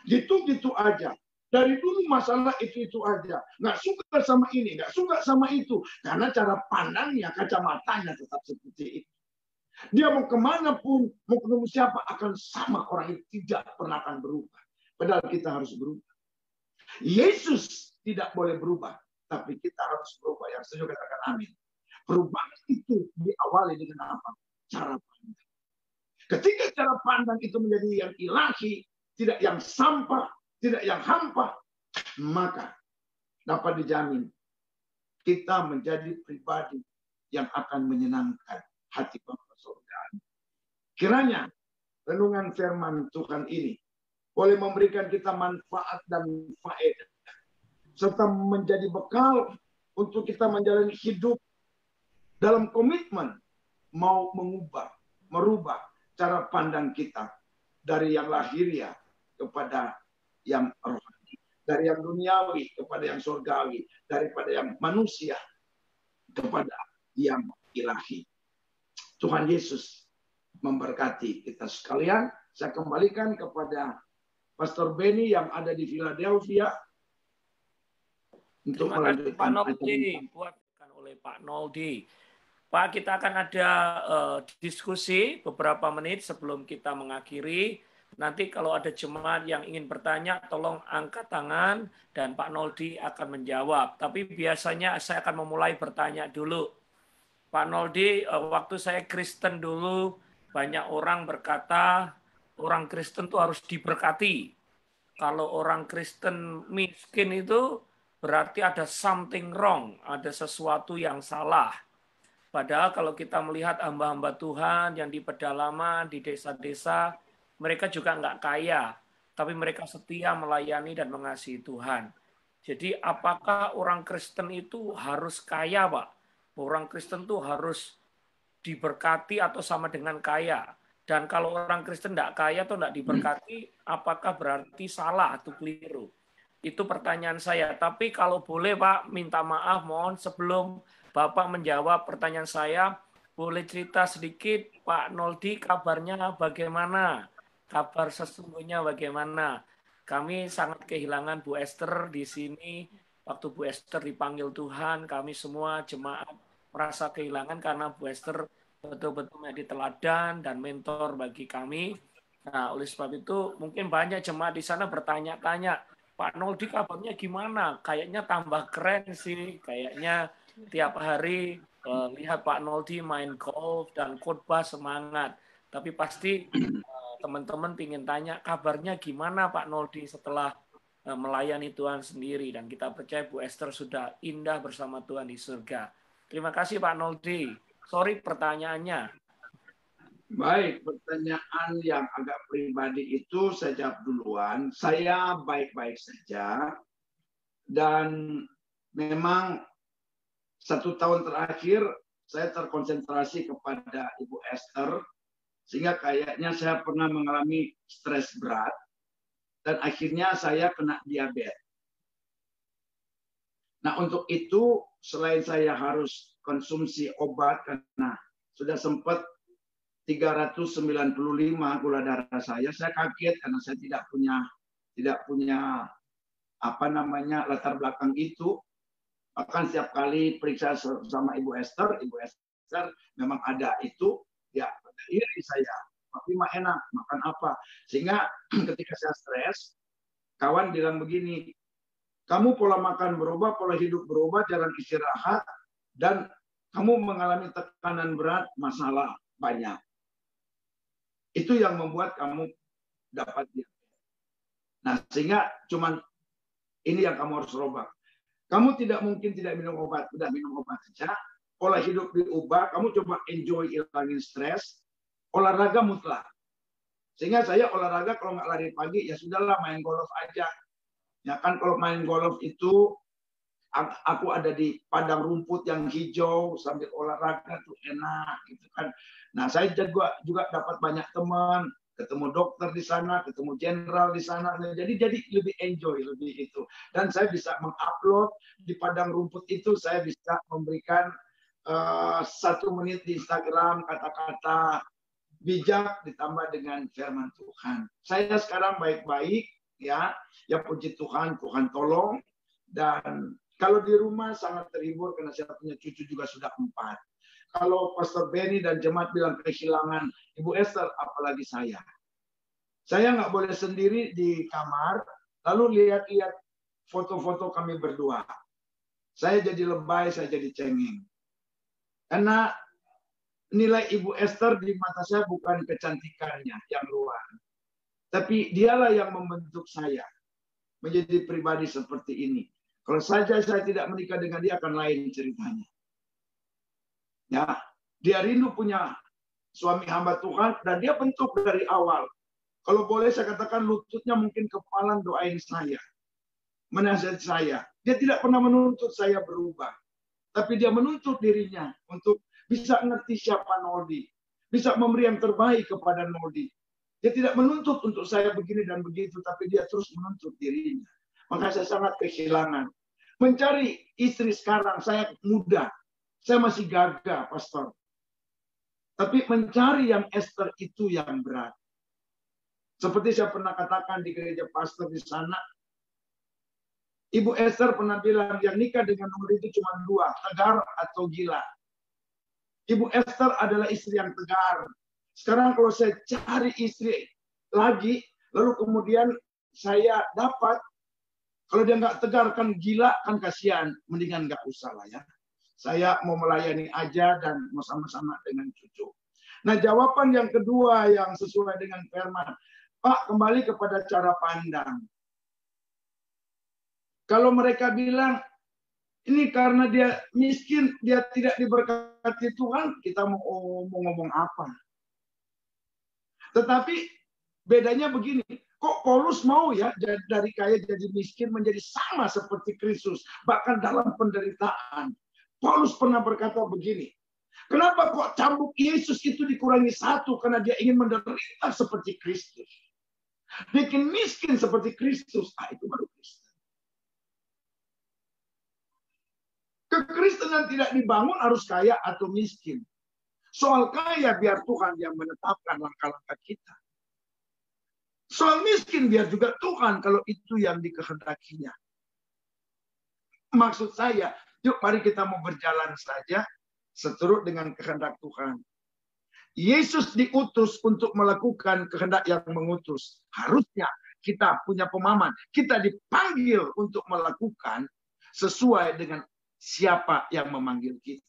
Gitu-gitu aja. Dari dulu masalah itu aja. Nggak suka sama ini, nggak suka sama itu. Karena cara pandangnya, kacamatanya tetap seperti itu. Dia mau kemana pun, mau ketemu siapa, akan sama orang itu. Tidak pernah akan berubah. Padahal kita harus berubah. Yesus tidak boleh berubah. Tapi kita harus berubah. Yang setuju katakan amin. Perubahan itu diawali dengan apa? Cara pandang. Ketika cara pandang itu menjadi yang ilahi, tidak yang sampah, tidak yang hampa, maka dapat dijamin kita menjadi pribadi yang akan menyenangkan hati Bapa Surga. Kiranya renungan firman Tuhan ini boleh memberikan kita manfaat dan faedah, serta menjadi bekal untuk kita menjalani hidup dalam komitmen mau merubah cara pandang kita dari yang lahiriah kepada yang rohani, dari yang duniawi kepada yang surgawi, daripada yang manusia kepada yang ilahi. Tuhan Yesus memberkati kita sekalian. Saya kembalikan kepada Pastor Benny yang ada di Philadelphia untuk melanjutkan Pak Noldi, buatkan oleh Pak Noldi. Pak, kita akan ada diskusi beberapa menit sebelum kita mengakhiri. Nanti kalau ada jemaat yang ingin bertanya, tolong angkat tangan dan Pak Noldi akan menjawab. Tapi biasanya saya akan memulai bertanya dulu. Pak Noldi, waktu saya Kristen dulu, banyak orang berkata orang Kristen itu harus diberkati. Kalau orang Kristen miskin itu berarti ada something wrong, ada sesuatu yang salah. Padahal kalau kita melihat hamba-hamba Tuhan yang di pedalaman, di desa-desa, mereka juga nggak kaya. tapi mereka setia melayani dan mengasihi Tuhan. Jadi apakah orang Kristen itu harus kaya, Pak? Orang Kristen itu harus diberkati atau sama dengan kaya? Dan kalau orang Kristen tidak kaya atau tidak diberkati, apakah berarti salah atau keliru? Itu pertanyaan saya. Tapi kalau boleh Pak, minta maaf, mohon sebelum Bapak menjawab pertanyaan saya, boleh cerita sedikit Pak Noldi kabarnya bagaimana? Kabar sesungguhnya bagaimana? Kami sangat kehilangan Bu Esther di sini. Waktu Bu Esther dipanggil Tuhan, kami semua jemaat merasa kehilangan karena Bu Esther betul-betul menjadi teladan dan mentor bagi kami. Nah, oleh sebab itu mungkin banyak jemaat di sana bertanya-tanya, Pak Noldi kabarnya gimana? Kayaknya tambah keren sih. Kayaknya tiap hari lihat Pak Noldi main golf dan khotbah semangat. Tapi pasti teman-teman ingin tanya kabarnya gimana Pak Noldi setelah melayani Tuhan sendiri. Dan kita percaya Bu Esther sudah indah bersama Tuhan di surga. Terima kasih Pak Noldi. Sorry pertanyaannya. Baik, pertanyaan yang agak pribadi itu saya jawab duluan. Saya baik-baik saja. Dan memang 1 tahun terakhir saya terkonsentrasi kepada Ibu Esther. Sehingga kayaknya saya pernah mengalami stres berat. Dan akhirnya saya kena diabetes. Nah untuk itu selain saya harus konsumsi obat karena sudah sempat 395 gula darah saya kaget karena saya tidak punya latar belakang itu. Bahkan setiap kali periksa sama Ibu Esther memang ada itu, ya iri saya. Tapi mah enak, makan apa? Sehingga ketika saya stres, kawan bilang begini, kamu pola makan berubah, pola hidup berubah, jarang istirahat, dan kamu mengalami tekanan berat, masalah banyak. Itu yang membuat kamu dapat diabetes. Nah, sehingga cuman ini yang kamu harus rubah. Kamu tidak mungkin tidak minum obat, udah minum obat saja. Pola hidup diubah, kamu coba enjoy ilangin stres, olahraga mutlak. Sehingga saya olahraga kalau nggak lari pagi, ya sudahlah main golf aja. Ya kan kalau main golf itu aku ada di padang rumput yang hijau sambil olahraga tuh enak gitu kan. Nah, saya juga dapat banyak teman, ketemu dokter di sana, ketemu jenderal di sana. Jadi lebih enjoy lebih itu. Dan saya bisa mengupload di padang rumput itu, saya bisa memberikan 1 menit di Instagram kata-kata bijak ditambah dengan firman Tuhan. Saya sekarang baik-baik ya puji Tuhan, Tuhan tolong. Dan kalau di rumah sangat terhibur karena saya punya cucu juga sudah 4. Kalau Pastor Benny dan jemaat bilang kehilangan Ibu Esther, apalagi saya. Saya nggak boleh sendiri di kamar, lalu lihat-lihat foto-foto kami berdua. Saya jadi lebay, saya jadi cengeng. Karena nilai Ibu Esther di mata saya bukan kecantikannya yang luar. Tapi dialah yang membentuk saya menjadi pribadi seperti ini. Kalau saja saya tidak menikah dengan dia akan lain ceritanya. Ya, dia rindu punya suami hamba Tuhan dan dia bentuk dari awal. Kalau boleh saya katakan lututnya mungkin kepalan doain saya. Menasihati saya. Dia tidak pernah menuntut saya berubah. Tapi dia menuntut dirinya untuk bisa ngerti siapa Noldi. Bisa memberi yang terbaik kepada Noldi. Dia tidak menuntut untuk saya begini dan begitu. Tapi dia terus menuntut dirinya. Maka saya sangat kehilangan. Mencari istri sekarang, saya muda. Saya masih gagah, Pastor. Tapi mencari yang Esther itu yang berat. Seperti saya pernah katakan di gereja pastor di sana, Ibu Esther pernah bilang, yang nikah dengan Noldi itu cuma 2, tegar atau gila. Ibu Esther adalah istri yang tegar. Sekarang kalau saya cari istri lagi, lalu kemudian saya dapat, kalau dia nggak tegar kan gila kan kasihan, mendingan nggak usah lah ya. Saya mau melayani aja dan mau sama-sama dengan cucu. Nah jawaban yang kedua yang sesuai dengan firman, Pak kembali kepada cara pandang. Kalau mereka bilang ini karena dia miskin, dia tidak diberkati Tuhan, kita mau ngomong apa? Tetapi bedanya begini, Kok Paulus mau ya dari kaya jadi miskin menjadi sama seperti Kristus, bahkan dalam penderitaan. Paulus pernah berkata begini, kenapa kok cambuk Yesus itu dikurangi satu? Karena dia ingin menderita seperti Kristus. Bikin miskin seperti Kristus, itu baru Kristen. Kekristenan tidak dibangun harus kaya atau miskin. Soal kaya biar Tuhan yang menetapkan langkah-langkah kita. Soal miskin biar juga Tuhan kalau itu yang dikehendakinya. Maksud saya, yuk mari kita mau berjalan saja seturut dengan kehendak Tuhan. Yesus diutus untuk melakukan kehendak yang mengutus. Harusnya kita punya pemahaman. Kita dipanggil untuk melakukan sesuai dengan siapa yang memanggil kita.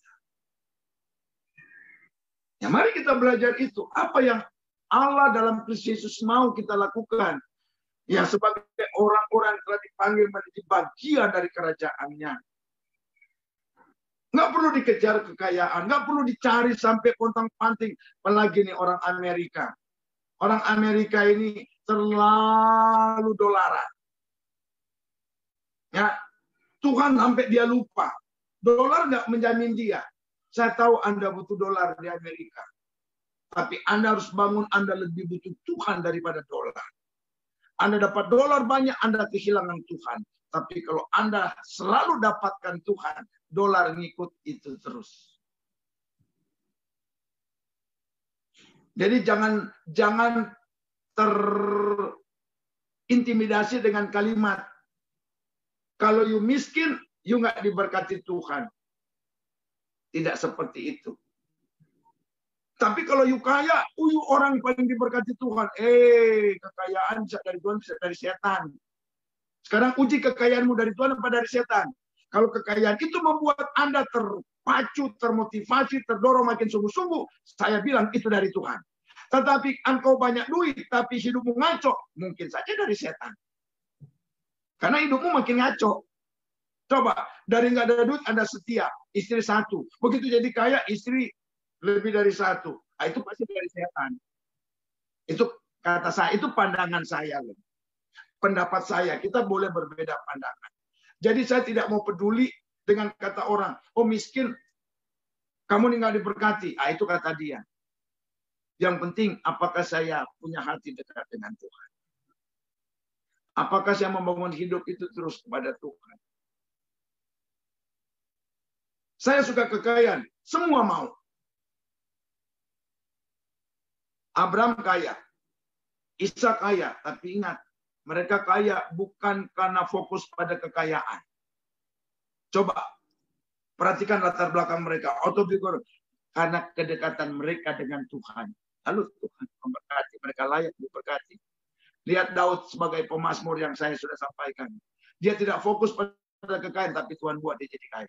Ya mari kita belajar itu. Apa yang Allah dalam Kristus Yesus mau kita lakukan. Ya sebagai orang-orang yang telah dipanggil menjadi bagian dari kerajaannya. Nggak perlu dikejar kekayaan. Nggak perlu dicari sampai pontang-panting. Apalagi nih orang Amerika. Orang Amerika ini terlalu dolaran. Ya, Tuhan sampai dia lupa. Dolar nggak menjamin dia. Saya tahu Anda butuh dolar di Amerika. Tapi Anda harus bangun, Anda lebih butuh Tuhan daripada dolar. Anda dapat dolar banyak, Anda kehilangan Tuhan. Tapi kalau Anda selalu dapatkan Tuhan, dolar ngikut itu terus. Jadi jangan terintimidasi dengan kalimat, kalau you miskin, you nggak diberkati Tuhan. Tidak seperti itu. Tapi kalau you kaya, you orang paling diberkati Tuhan. Kekayaan bisa dari Tuhan, bisa dari setan. Sekarang uji kekayaanmu dari Tuhan apa dari setan. Kalau kekayaan itu membuat Anda terpacu, termotivasi, terdorong makin sungguh-sungguh, saya bilang itu dari Tuhan. Tetapi engkau banyak duit, tapi hidupmu ngaco, mungkin saja dari setan. Karena hidupmu makin ngaco. Coba, dari nggak ada duit, Anda setia. Istri satu. Begitu jadi kaya, istri lebih dari satu. Itu pasti dari setan. Itu kata saya, itu pandangan saya. Pendapat saya, kita boleh berbeda pandangan. Jadi saya tidak mau peduli dengan kata orang, oh miskin, kamu nggak diberkati. Itu kata dia. Yang penting, apakah saya punya hati dekat dengan Tuhan? Apakah saya membangun hidup itu terus kepada Tuhan? Saya suka kekayaan, semua mau. Abraham kaya, Ishak kaya, tapi ingat, mereka kaya bukan karena fokus pada kekayaan. Coba perhatikan latar belakang mereka, autobiografi, karena kedekatan mereka dengan Tuhan. Lalu Tuhan memberkati, mereka layak diberkati. Lihat Daud sebagai pemazmur yang saya sudah sampaikan. Dia tidak fokus pada kekayaan, tapi Tuhan buat dia jadi kaya.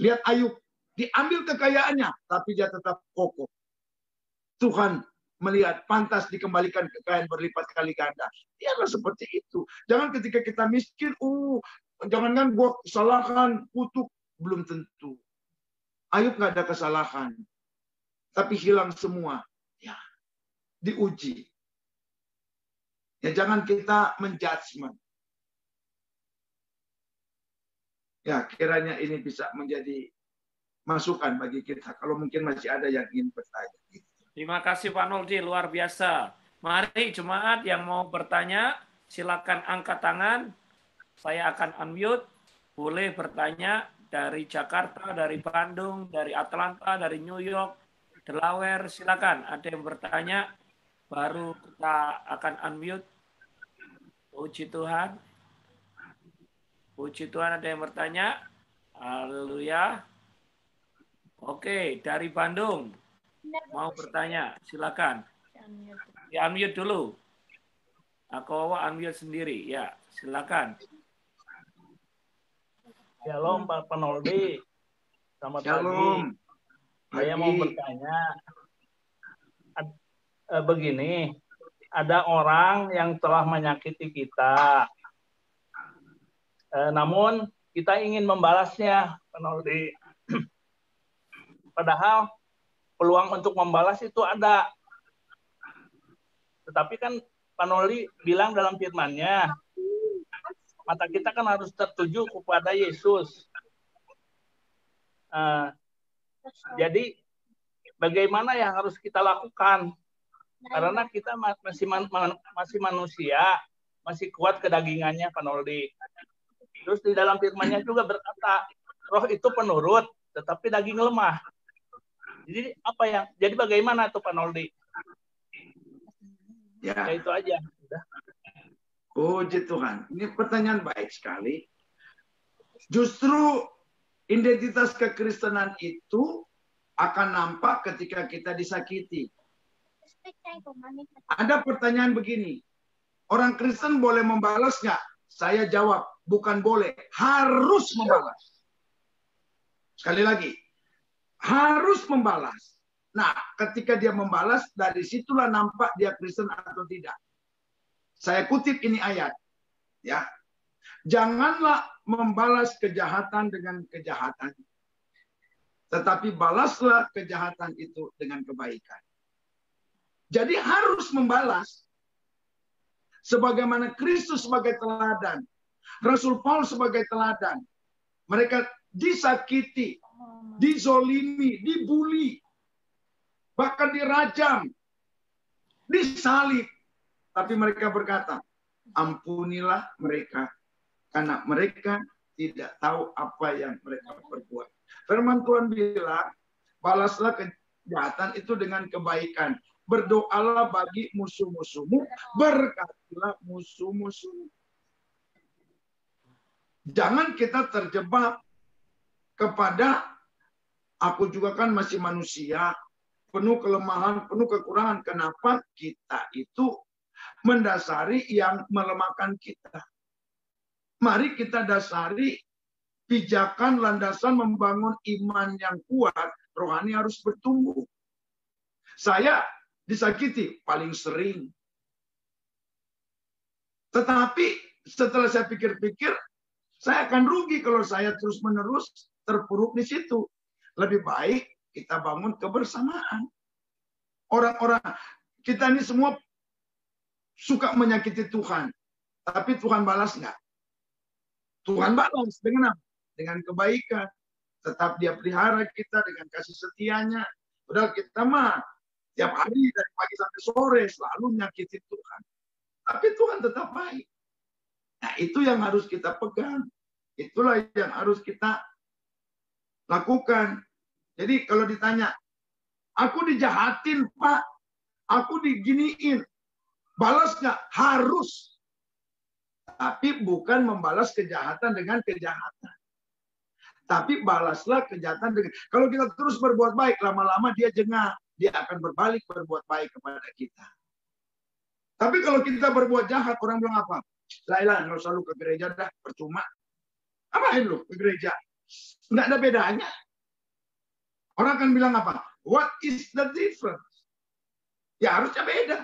Lihat Ayub, diambil kekayaannya, tapi dia tetap kokoh. Tuhan melihat pantas dikembalikan kekayaan berlipat kali ganda. Biarlah seperti itu. Jangan ketika kita miskin, jangankan gua kesalahan, kutuk, belum tentu. Ayub nggak ada kesalahan, tapi hilang semua. Ya, diuji. Ya jangan kita menjudgment. Ya kiranya ini bisa menjadi masukan bagi kita. Kalau mungkin masih ada yang ingin bertanya. Terima kasih Pak Noldi, luar biasa. Mari jemaat yang mau bertanya, silakan angkat tangan. Saya akan unmute. Boleh bertanya dari Jakarta, dari Bandung, dari Atlanta, dari New York, Delaware. Silakan, ada yang bertanya. Baru kita akan unmute. Puji Tuhan. Puji Tuhan, ada yang bertanya. Haleluya. Oke, dari Bandung. Mau bertanya, silakan. Ya, unmute dulu. Aku unmute sendiri, ya, silakan. Shalom Pak Penoldi, selamat Shalom. pagi. Saya mau bertanya, begini, ada orang yang telah menyakiti kita, namun kita ingin membalasnya, Penoldi. Padahal peluang untuk membalas itu ada. Tetapi kan Pak Noli bilang dalam firman-Nya, mata kita kan harus tertuju kepada Yesus. Jadi bagaimana yang harus kita lakukan? Karena kita masih manusia, masih kuat kedagingannya, Pak Noli. Terus di dalam firman-Nya juga berkata, roh itu penurut, tetapi daging lemah. Jadi bagaimana tuh Pak Noli? Ya, itu aja. Udah. Puji Tuhan. Ini pertanyaan baik sekali. Justru identitas kekristenan itu akan nampak ketika kita disakiti. Ada pertanyaan begini. Orang Kristen boleh membalas nggak? Saya jawab, bukan boleh. Harus membalas. Sekali lagi. Harus membalas. Nah, ketika dia membalas, dari situlah nampak dia Kristen atau tidak. Saya kutip ini ayat. Ya. Janganlah membalas kejahatan dengan kejahatan. Tetapi balaslah kejahatan itu dengan kebaikan. Jadi harus membalas. Sebagaimana Kristus sebagai teladan. Rasul Paulus sebagai teladan. Mereka disakiti, dizolimi, dibuli. Bahkan dirajam. Disalib. Tapi mereka berkata, ampunilah mereka. Karena mereka tidak tahu apa yang mereka perbuat. Firman Tuhan bilang, balaslah kejahatan itu dengan kebaikan. Berdoalah bagi musuh-musuhmu, berkatilah musuh-musuhmu. Jangan kita terjebak kepada, aku juga kan masih manusia, penuh kelemahan, penuh kekurangan. Kenapa kita itu mendasari yang melemahkan kita? Mari kita dasari pijakan landasan membangun iman yang kuat, rohani harus bertumbuh. Saya disakiti paling sering. Tetapi setelah saya pikir-pikir, saya akan rugi kalau saya terus-menerus terpuruk di situ. Lebih baik kita bangun kebersamaan. Orang-orang, kita ini semua suka menyakiti Tuhan. Tapi Tuhan balas nggak? Tuhan balas dengan apa? Dengan kebaikan. Tetap dia pelihara kita dengan kasih setianya. Padahal kita mah tiap hari dari pagi sampai sore selalu menyakiti Tuhan. Tapi Tuhan tetap baik. Nah, itu yang harus kita pegang. Itulah yang harus kita lakukan. Jadi kalau ditanya, aku dijahatin, Pak. Aku diginiin. Balas nggak? Harus. Tapi bukan membalas kejahatan dengan kejahatan. Tapi balaslah kejahatan dengan... Kalau kita terus berbuat baik, lama-lama dia jengah. Dia akan berbalik berbuat baik kepada kita. Tapi kalau kita berbuat jahat, orang bilang apa? Lailah, nggak usah lu ke gereja dah, percuma. Apain lu ke gereja? Nggak ada bedanya. Orang akan bilang apa? What is the difference? Ya harusnya beda.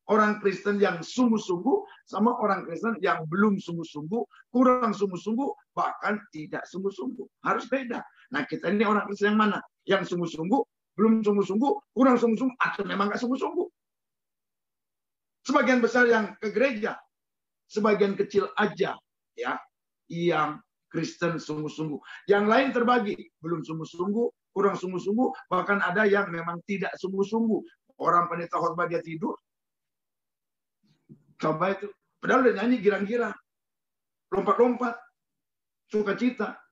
Orang Kristen yang sungguh-sungguh sama orang Kristen yang belum sungguh-sungguh, kurang sungguh-sungguh, bahkan tidak sungguh-sungguh. Harus beda. Nah, kita ini orang Kristen yang mana? Yang sungguh-sungguh, belum sungguh-sungguh, kurang sungguh-sungguh, atau memang nggak sungguh-sungguh. Sebagian besar yang ke gereja, sebagian kecil aja ya yang Kristen sungguh-sungguh. Yang lain terbagi, belum sungguh-sungguh, kurang sungguh-sungguh, bahkan ada yang memang tidak sungguh-sungguh. Orang pendeta khotbah dia tidur. Coba itu, padahal udah nyanyi girang-girang, lompat-lompat, sukacita.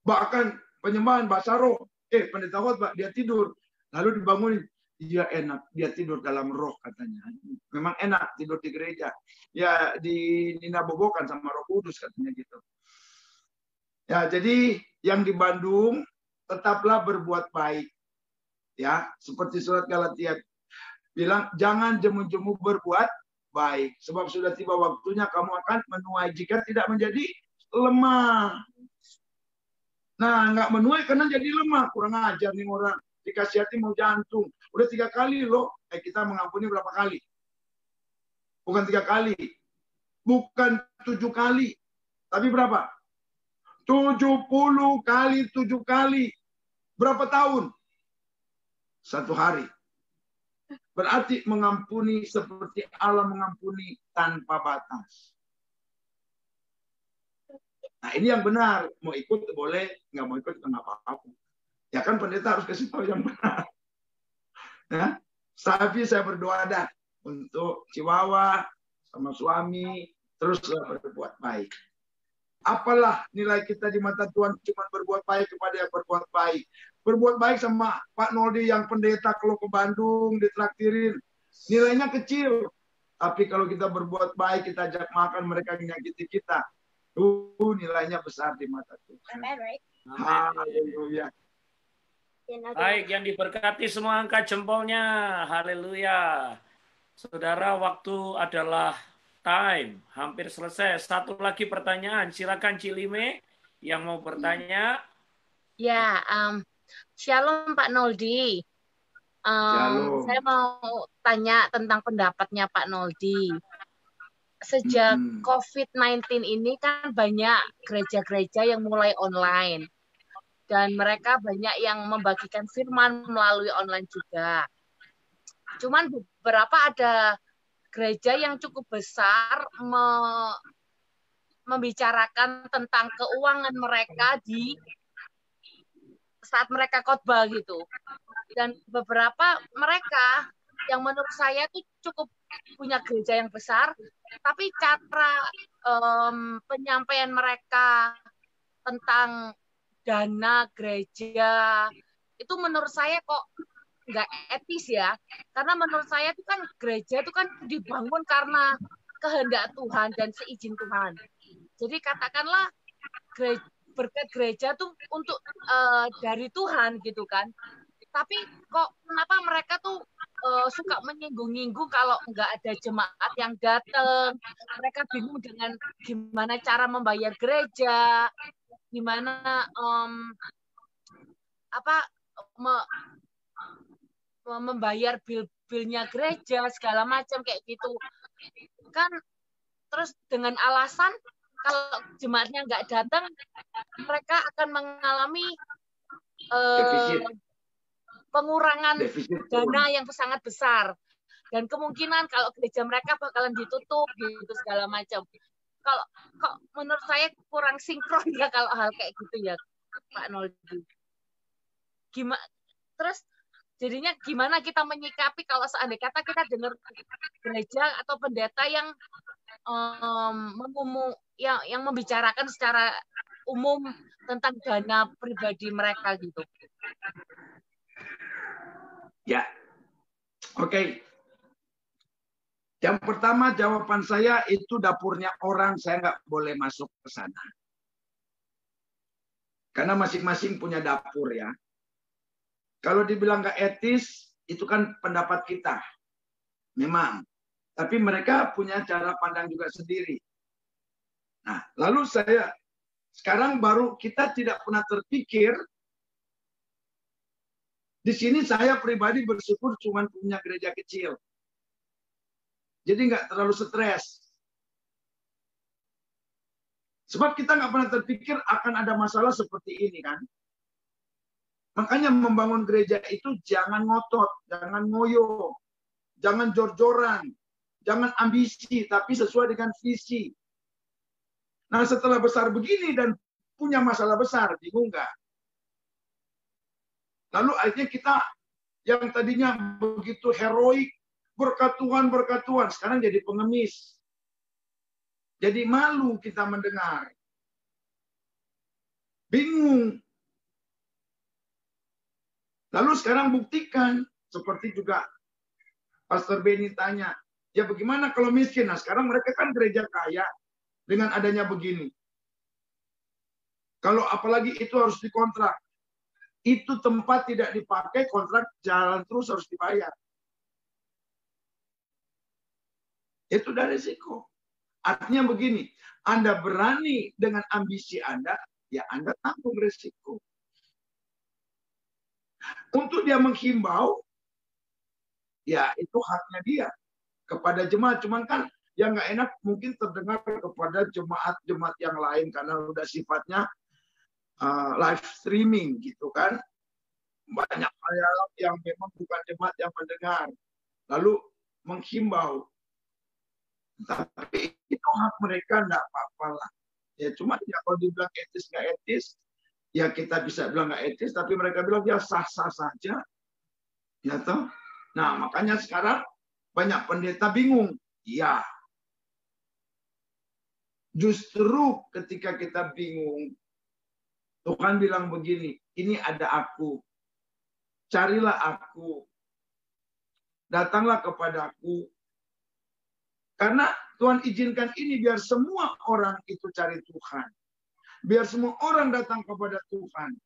Bahkan penyembahan bahasa roh, pendeta khotbah dia tidur, lalu dibangunin. Dia enak, dia tidur dalam roh katanya. Memang enak tidur di gereja. Ya dinabobokan sama Roh Kudus katanya gitu. Ya jadi yang di Bandung tetaplah berbuat baik. Ya seperti surat Galatia bilang jangan jemu-jemu berbuat baik. Sebab sudah tiba waktunya kamu akan menuai jika tidak menjadi lemah. Nah nggak menuai karena jadi lemah. Kurang ajar nih orang. Dikasih hati mau jantung. Udah 3 kali loh. Kita mengampuni berapa kali? Bukan 3 kali. Bukan 7 kali. Tapi berapa? 70 kali 7 kali. Berapa tahun? 1 hari. Berarti mengampuni seperti Allah mengampuni tanpa batas. Nah ini yang benar. Mau ikut boleh, nggak mau ikut nggak apa-apa. Ya kan pendeta harus kasih tahu yang benar. Nah, tapi saya berdoa dah untuk Chihuahua sama suami terus berbuat baik. Apalah nilai kita di mata Tuhan cuma berbuat baik kepada yang berbuat baik. Berbuat baik sama Pak Noldi yang pendeta kalau ke Bandung ditraktirin. Nilainya kecil. Tapi kalau kita berbuat baik, kita ajak makan, mereka menyakiti kita. Nilainya besar di mata Tuhan. Haleluya. Baik, yang diberkati semua angkat jempolnya. Haleluya. Saudara, waktu adalah time. Hampir selesai. Satu lagi pertanyaan. Silakan Cilime yang mau bertanya. Ya, Shalom Pak Noldi. Saya mau tanya tentang pendapatnya Pak Noldi. Sejak COVID-19 ini kan banyak gereja-gereja yang mulai online. Dan mereka banyak yang membagikan firman melalui online juga. Cuman beberapa ada gereja yang cukup besar membicarakan tentang keuangan mereka di saat mereka khotbah gitu. Dan beberapa mereka yang menurut saya itu cukup punya gereja yang besar, tapi cara penyampaian mereka tentang dana gereja itu menurut saya kok nggak etis ya. Karena menurut saya itu kan gereja itu kan dibangun karena kehendak Tuhan dan seizin Tuhan. Jadi katakanlah berkat gereja tuh untuk dari Tuhan gitu kan. Tapi kok kenapa mereka tuh suka menyinggung-nyinggung kalau nggak ada jemaat yang datang. Mereka bingung dengan gimana cara membayar gereja, gimana membayar bil-bilnya gereja segala macam kayak gitu kan. Terus dengan alasan kalau jemaatnya nggak datang mereka akan mengalami pengurangan dana yang sangat besar dan kemungkinan kalau gereja mereka bakalan ditutup gitu segala macam. Kalau kok menurut saya kurang sinkron ya kalau hal kayak gitu ya Pak Noldi. Gimana terus jadinya gimana kita menyikapi kalau seandainya kata kita dengar gereja atau pendeta yang yang membicarakan secara umum tentang dana pribadi mereka gitu. Ya, oke. Yang pertama jawaban saya itu dapurnya orang, saya nggak boleh masuk ke sana. Karena masing-masing punya dapur ya. Kalau dibilang nggak etis, itu kan pendapat kita. Memang. Tapi mereka punya cara pandang juga sendiri. Nah, lalu sekarang baru kita tidak pernah terpikir. Di sini saya pribadi bersyukur cuma punya gereja kecil. Jadi nggak terlalu stres. Sebab kita nggak pernah terpikir akan ada masalah seperti ini kan. Makanya membangun gereja itu jangan ngotot, jangan ngoyo, jangan jor-joran, jangan ambisi, tapi sesuai dengan visi. Nah setelah besar begini dan punya masalah besar, bingung nggak? Lalu akhirnya kita yang tadinya begitu heroik, berkat Tuhan, sekarang jadi pengemis. Jadi malu kita mendengar. Bingung. Lalu sekarang buktikan, seperti juga Pastor Benny tanya, ya bagaimana kalau miskin? Nah sekarang mereka kan gereja kaya dengan adanya begini. Kalau apalagi itu harus dikontrak. Itu tempat tidak dipakai, kontrak jalan terus harus dibayar. Itu udah risiko. Artinya begini, Anda berani dengan ambisi Anda, ya Anda tanggung risiko. Untuk dia menghimbau, ya itu haknya dia kepada jemaat. Cuman kan yang nggak enak mungkin terdengar kepada jemaat-jemaat yang lain karena udah sifatnya live streaming gitu kan. Banyak yang memang bukan jemaat yang mendengar. lalu menghimbau. Tapi itu hak mereka, enggak apa-apa lah. Ya cuma ya kalau dibilang etis nggak etis, ya kita bisa bilang nggak etis, tapi mereka bilang ya sah-sah saja. Ya toh. Nah, makanya sekarang banyak pendeta bingung. Ya. Justru ketika kita bingung, Tuhan bilang begini, ini ada aku. Carilah aku. Datanglah kepadaku. Karena Tuhan izinkan ini biar semua orang itu cari Tuhan. Biar semua orang datang kepada Tuhan.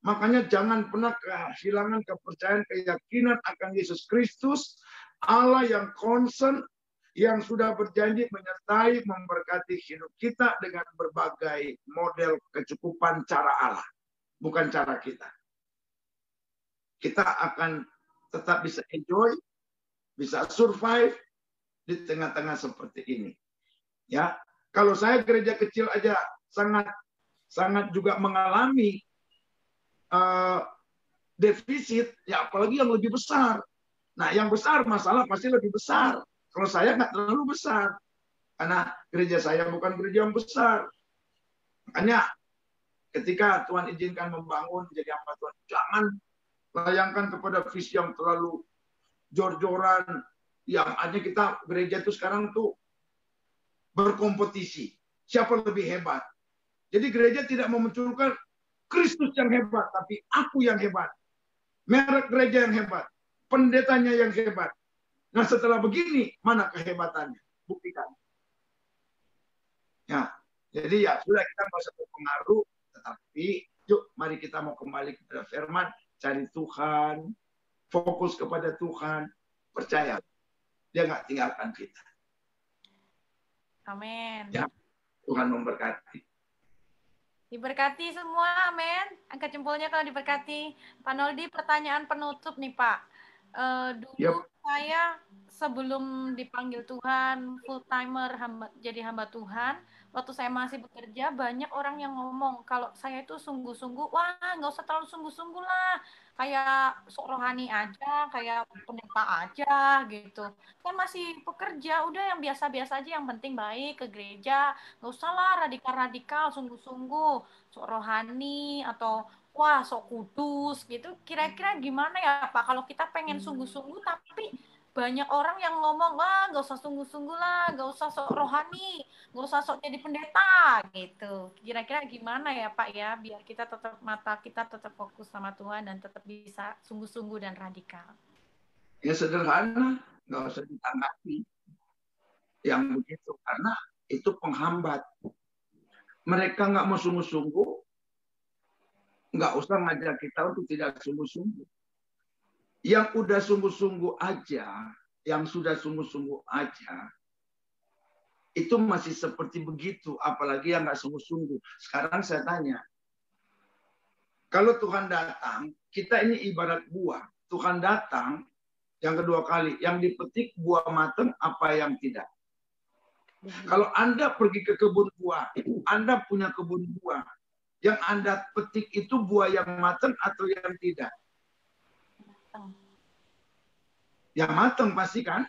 Makanya jangan pernah kehilangan kepercayaan, keyakinan akan Yesus Kristus, Allah yang concern, yang sudah berjanji menyertai, memberkati hidup kita dengan berbagai model kecukupan cara Allah. Bukan cara kita. Kita akan tetap bisa enjoy, bisa survive di tengah-tengah seperti ini. Ya, kalau saya gereja kecil aja sangat juga mengalami defisit, ya apalagi yang lebih besar. Nah, yang besar masalah pasti lebih besar. Kalau saya nggak terlalu besar, karena gereja saya bukan gereja yang besar. Makanya ketika Tuhan izinkan membangun jadi hamba Tuhan, jangan layangkan kepada visi yang terlalu jor-joran, yang hanya kita gereja itu sekarang tuh berkompetisi. Siapa lebih hebat? Jadi gereja tidak memunculkan Kristus yang hebat, tapi aku yang hebat. Merek gereja yang hebat. Pendetanya yang hebat. Nah setelah begini, mana kehebatannya? Buktikan. Ya, jadi ya sudah kita nggak usah terpengaruh, tetapi yuk mari kita mau kembali kepada firman, cari Tuhan, fokus kepada Tuhan, percaya. Dia nggak tinggalkan kita. Amin. Ya, Tuhan memberkati. Diberkati semua, amin. Angkat jempolnya kalau diberkati. Pak Noldi, pertanyaan penutup nih Pak. Dulu saya sebelum dipanggil Tuhan, full timer jadi hamba Tuhan, waktu saya masih bekerja, banyak orang yang ngomong kalau saya itu sungguh-sungguh, wah nggak usah terlalu sungguh-sungguh lah, kayak sok rohani aja, kayak pendeta aja gitu. Kan masih pekerja, udah yang biasa-biasa aja, yang penting baik ke gereja, nggak usah lah radikal-radikal, sungguh-sungguh, sok rohani atau wah sok kudus gitu. Kira-kira gimana ya Pak kalau kita pengen sungguh-sungguh tapi banyak orang yang ngomong, wah nggak usah sungguh-sungguh lah, nggak usah sok rohani, nggak usah sok jadi pendeta gitu. Kira-kira gimana ya Pak ya biar kita tetap mata kita tetap fokus sama Tuhan dan tetap bisa sungguh-sungguh dan radikal. Ya sederhana, nggak usah ditanggapi yang begitu karena itu penghambat. Mereka nggak mau sungguh-sungguh, nggak usah ngajak kita untuk tidak sungguh-sungguh. Yang udah sungguh-sungguh aja, yang sudah sungguh-sungguh aja, itu masih seperti begitu, apalagi yang nggak sungguh-sungguh. Sekarang saya tanya, kalau Tuhan datang, kita ini ibarat buah. Tuhan datang, yang kedua kali, yang dipetik buah matang, apa yang tidak. Kalau Anda pergi ke kebun buah, Anda punya kebun buah, yang Anda petik itu buah yang matang atau yang tidak? Yang matang pasti kan?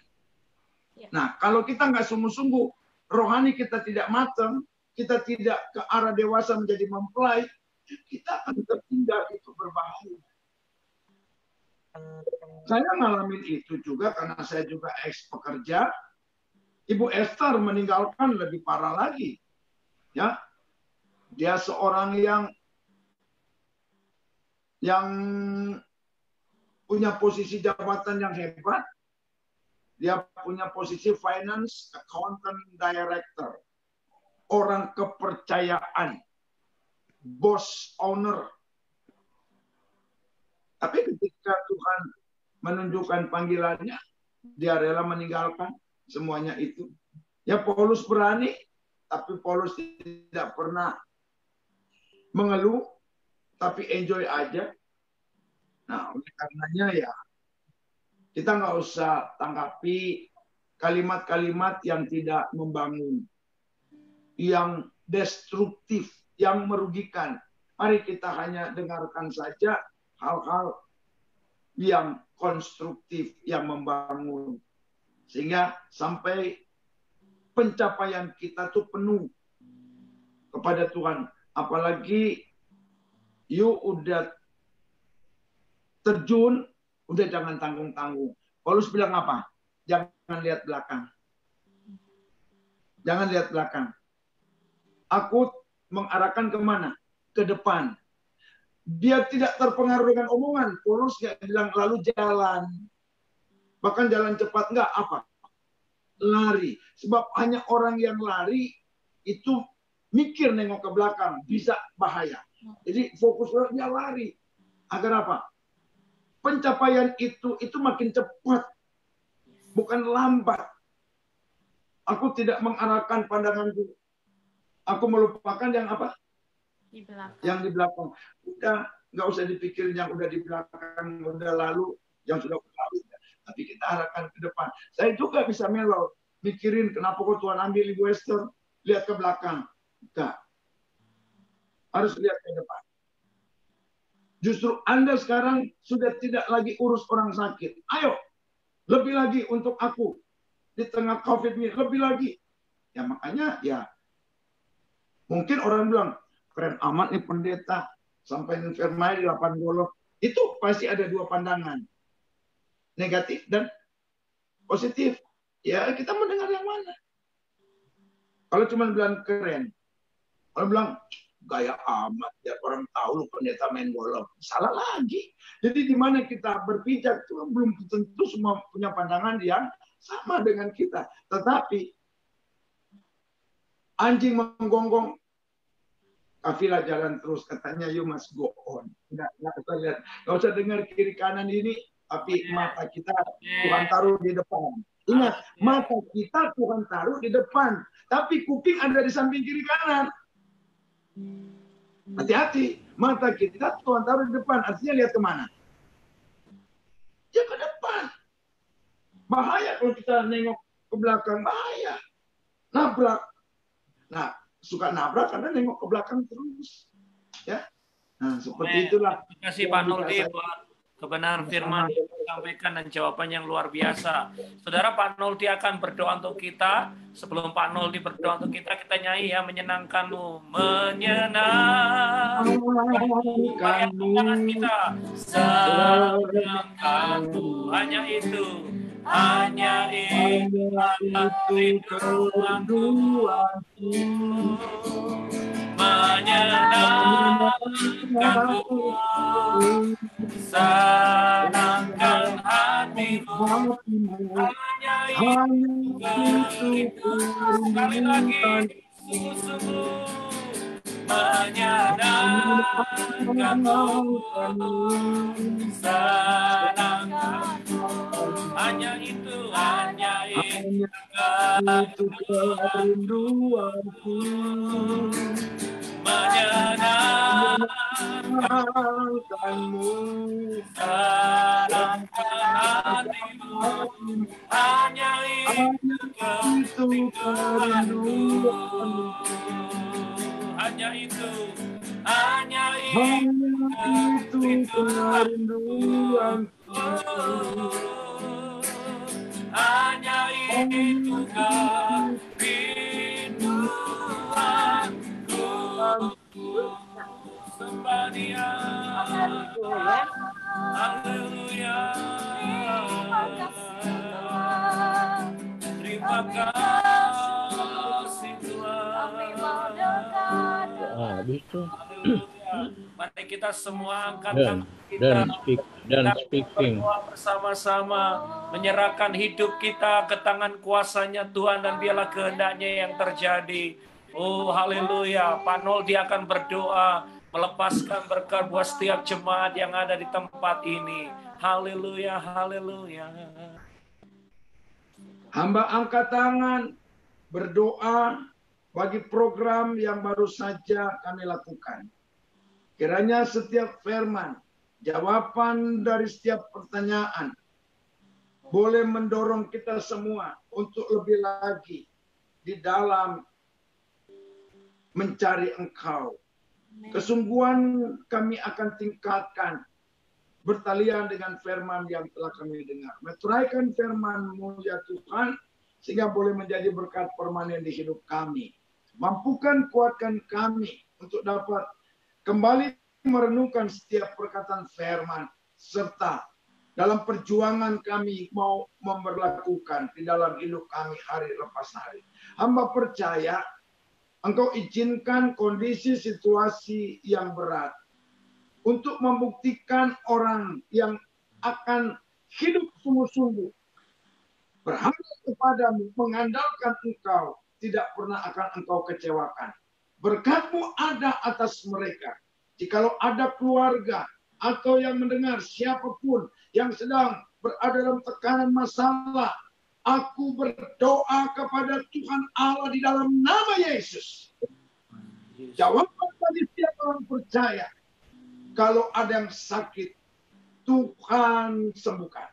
Nah, kalau kita nggak sungguh-sungguh, rohani kita tidak matang, kita tidak ke arah dewasa menjadi mempelai, kita akan tertinggal, itu berbahaya. Saya ngalamin itu juga karena saya juga ex pekerja. Ibu Esther meninggalkan lebih parah lagi. Ya, dia seorang yang punya posisi jabatan yang hebat. Dia punya posisi finance accountant director. Orang kepercayaan. Boss owner. Tapi ketika Tuhan menunjukkan panggilannya, dia rela meninggalkan semuanya itu. Ya Paulus berani, tapi Paulus tidak pernah mengeluh, tapi enjoy aja. Nah, oleh karenanya ya, kita nggak usah tanggapi kalimat-kalimat yang tidak membangun, yang destruktif, yang merugikan. Mari kita hanya dengarkan saja hal-hal yang konstruktif yang membangun. Sehingga sampai pencapaian kita tuh penuh kepada Tuhan. Apalagi you udah terjun, udah jangan tanggung-tanggung. Paulus bilang apa? Jangan lihat belakang. Jangan lihat belakang. Aku mengarahkan kemana? Ke depan. Dia tidak terpengaruh dengan omongan. Paulus nggak bilang lalu jalan. Bahkan jalan cepat nggak apa? Lari. Sebab hanya orang yang lari itu mikir nengok ke belakang. Bisa bahaya. Jadi fokusnya dia lari. Agar apa? Pencapaian itu makin cepat. Bukan lambat. Aku tidak mengarahkan pandanganku. Aku melupakan yang apa? Di belakang. Yang di belakang. Udah, nggak usah dipikirin yang udah di belakang, udah lalu, yang sudah berlalu. Tapi kita arahkan ke depan. Saya juga bisa melo. Mikirin kenapa kok Tuhan ambil Ibu Esther. Lihat ke belakang. Enggak. Harus lihat ke depan. Justru Anda sekarang sudah tidak lagi urus orang sakit. Ayo, lebih lagi untuk aku. Di tengah COVID ini, lebih lagi. Ya makanya, ya mungkin orang bilang, keren amat nih pendeta. Sampai infirmari 8 golok. Itu pasti ada dua pandangan. Negatif dan positif. Ya kita mendengar yang mana. Kalau cuma bilang keren. Kalau bilang, gaya amat. Ya orang tahu lu pendeta main golok. Salah lagi. Jadi di mana kita berpijak itu belum tentu semua punya pandangan yang sama dengan kita. Tetapi anjing menggonggong, kafilah jalan terus, katanya you must go on. Nggak usah lihat, nggak usah dengar kiri kanan ini, tapi mata kita Tuhan taruh di depan. Ingat, mata kita Tuhan taruh di depan, tapi kuping ada di samping kiri kanan. Hati-hati, mata kita Tuhan taruh di depan, artinya lihat kemana? Ya ke depan. Bahaya kalau kita nengok ke belakang, bahaya. Nabrak. Nah, suka nabrak karena nengok ke belakang terus. Ya. Nah, seperti itulah. Terima kasih Pak Noldi buat kebenaran firman yang disampaikan dan jawaban yang luar biasa. Saudara, Pak Noldi akan berdoa untuk kita. Sebelum Pak Noldi berdoa untuk kita, kita nyanyi ya, menyenangkanmu, menyenangkanmu. Kita senangkanmu, hanya itu. Hanya itu kerinduanku, menyenangkanmu, senangkan hatimu, hanya itu kerinduanku. Sekali lagi, sungguh-sungguh menyenangkanmu, senangkanmu, hanya itu kerinduanku, menyenangkanmu, senangkan hatimu, hanya itu kerinduanku, hanya itu kerinduanku, hanya itu kerinduanku. Sembah Dia. Haleluya. Terima kasih Tuhan. Mari kita semua angkat tangan kita dan berdoa bersama-sama, menyerahkan hidup kita ke tangan kuasanya Tuhan, dan biarlah kehendaknya yang terjadi. Oh haleluya. Pak Noldi akan berdoa melepaskan berkat buat setiap jemaat yang ada di tempat ini. Haleluya, haleluya. Hamba angkat tangan berdoa bagi program yang baru saja kami lakukan. Kiranya setiap firman, jawaban dari setiap pertanyaan boleh mendorong kita semua untuk lebih lagi di dalam mencari Engkau. Kesungguhan kami akan tingkatkan bertalian dengan firman yang telah kami dengar. Meteraikan firman-Mu ya Tuhan, sehingga boleh menjadi berkat permanen di hidup kami. Mampukan, kuatkan kami untuk dapat kembali merenungkan setiap perkataan firman, serta dalam perjuangan kami mau memberlakukan di dalam hidup kami hari lepas hari. Hamba percaya Engkau izinkan kondisi situasi yang berat untuk membuktikan orang yang akan hidup sungguh-sungguh berharap kepadamu, mengandalkan Engkau, tidak pernah akan Engkau kecewakan. Berkat-Mu ada atas mereka. Jikalau ada keluarga atau yang mendengar siapapun yang sedang berada dalam tekanan masalah, aku berdoa kepada Tuhan Allah di dalam nama Yesus. Jawaban bagi setiap orang percaya. Kalau ada yang sakit, Tuhan sembuhkan.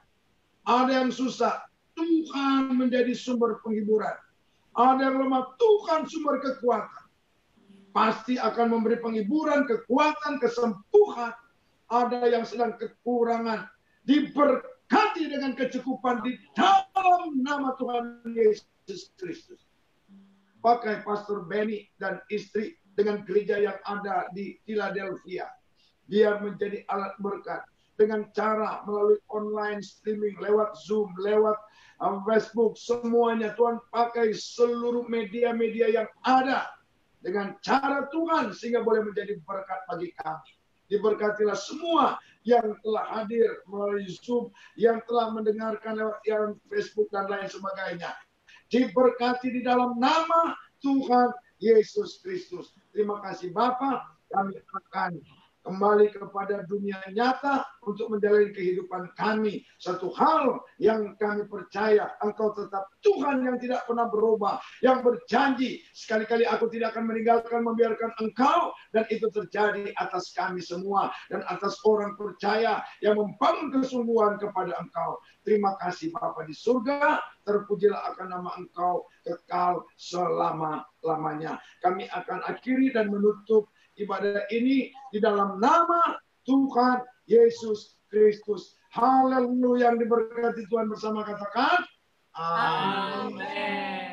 Ada yang susah, Tuhan menjadi sumber penghiburan. Ada yang lemah, Tuhan sumber kekuatan. Pasti akan memberi penghiburan, kekuatan, kesembuhan. Ada yang sedang kekurangan, diberkati dengan kecukupan di dalam nama Tuhan Yesus Kristus. Pakai Pastor Benny dan istri dengan gereja yang ada di Philadelphia. Biar menjadi alat berkat dengan cara melalui online streaming, lewat Zoom, lewat Facebook, semuanya Tuhan pakai seluruh media-media yang ada dengan cara Tuhan sehingga boleh menjadi berkat bagi kami. Diberkatilah semua yang telah hadir melalui Zoom, yang telah mendengarkan lewat yang Facebook dan lain sebagainya. Diberkati di dalam nama Tuhan Yesus Kristus. Terima kasih Bapa, kami akan kembali kepada dunia nyata untuk menjalani kehidupan kami. Satu hal yang kami percaya, Engkau tetap Tuhan yang tidak pernah berubah, yang berjanji, sekali-kali aku tidak akan meninggalkan, membiarkan Engkau, dan itu terjadi atas kami semua, dan atas orang percaya yang membangun kesungguhan kepada Engkau. Terima kasih Bapa di surga, terpujilah akan nama Engkau kekal selama-lamanya. Kami akan akhiri dan menutup ibadah ini di dalam nama Tuhan Yesus Kristus. Haleluya, yang diberkati Tuhan bersama katakan. Amin.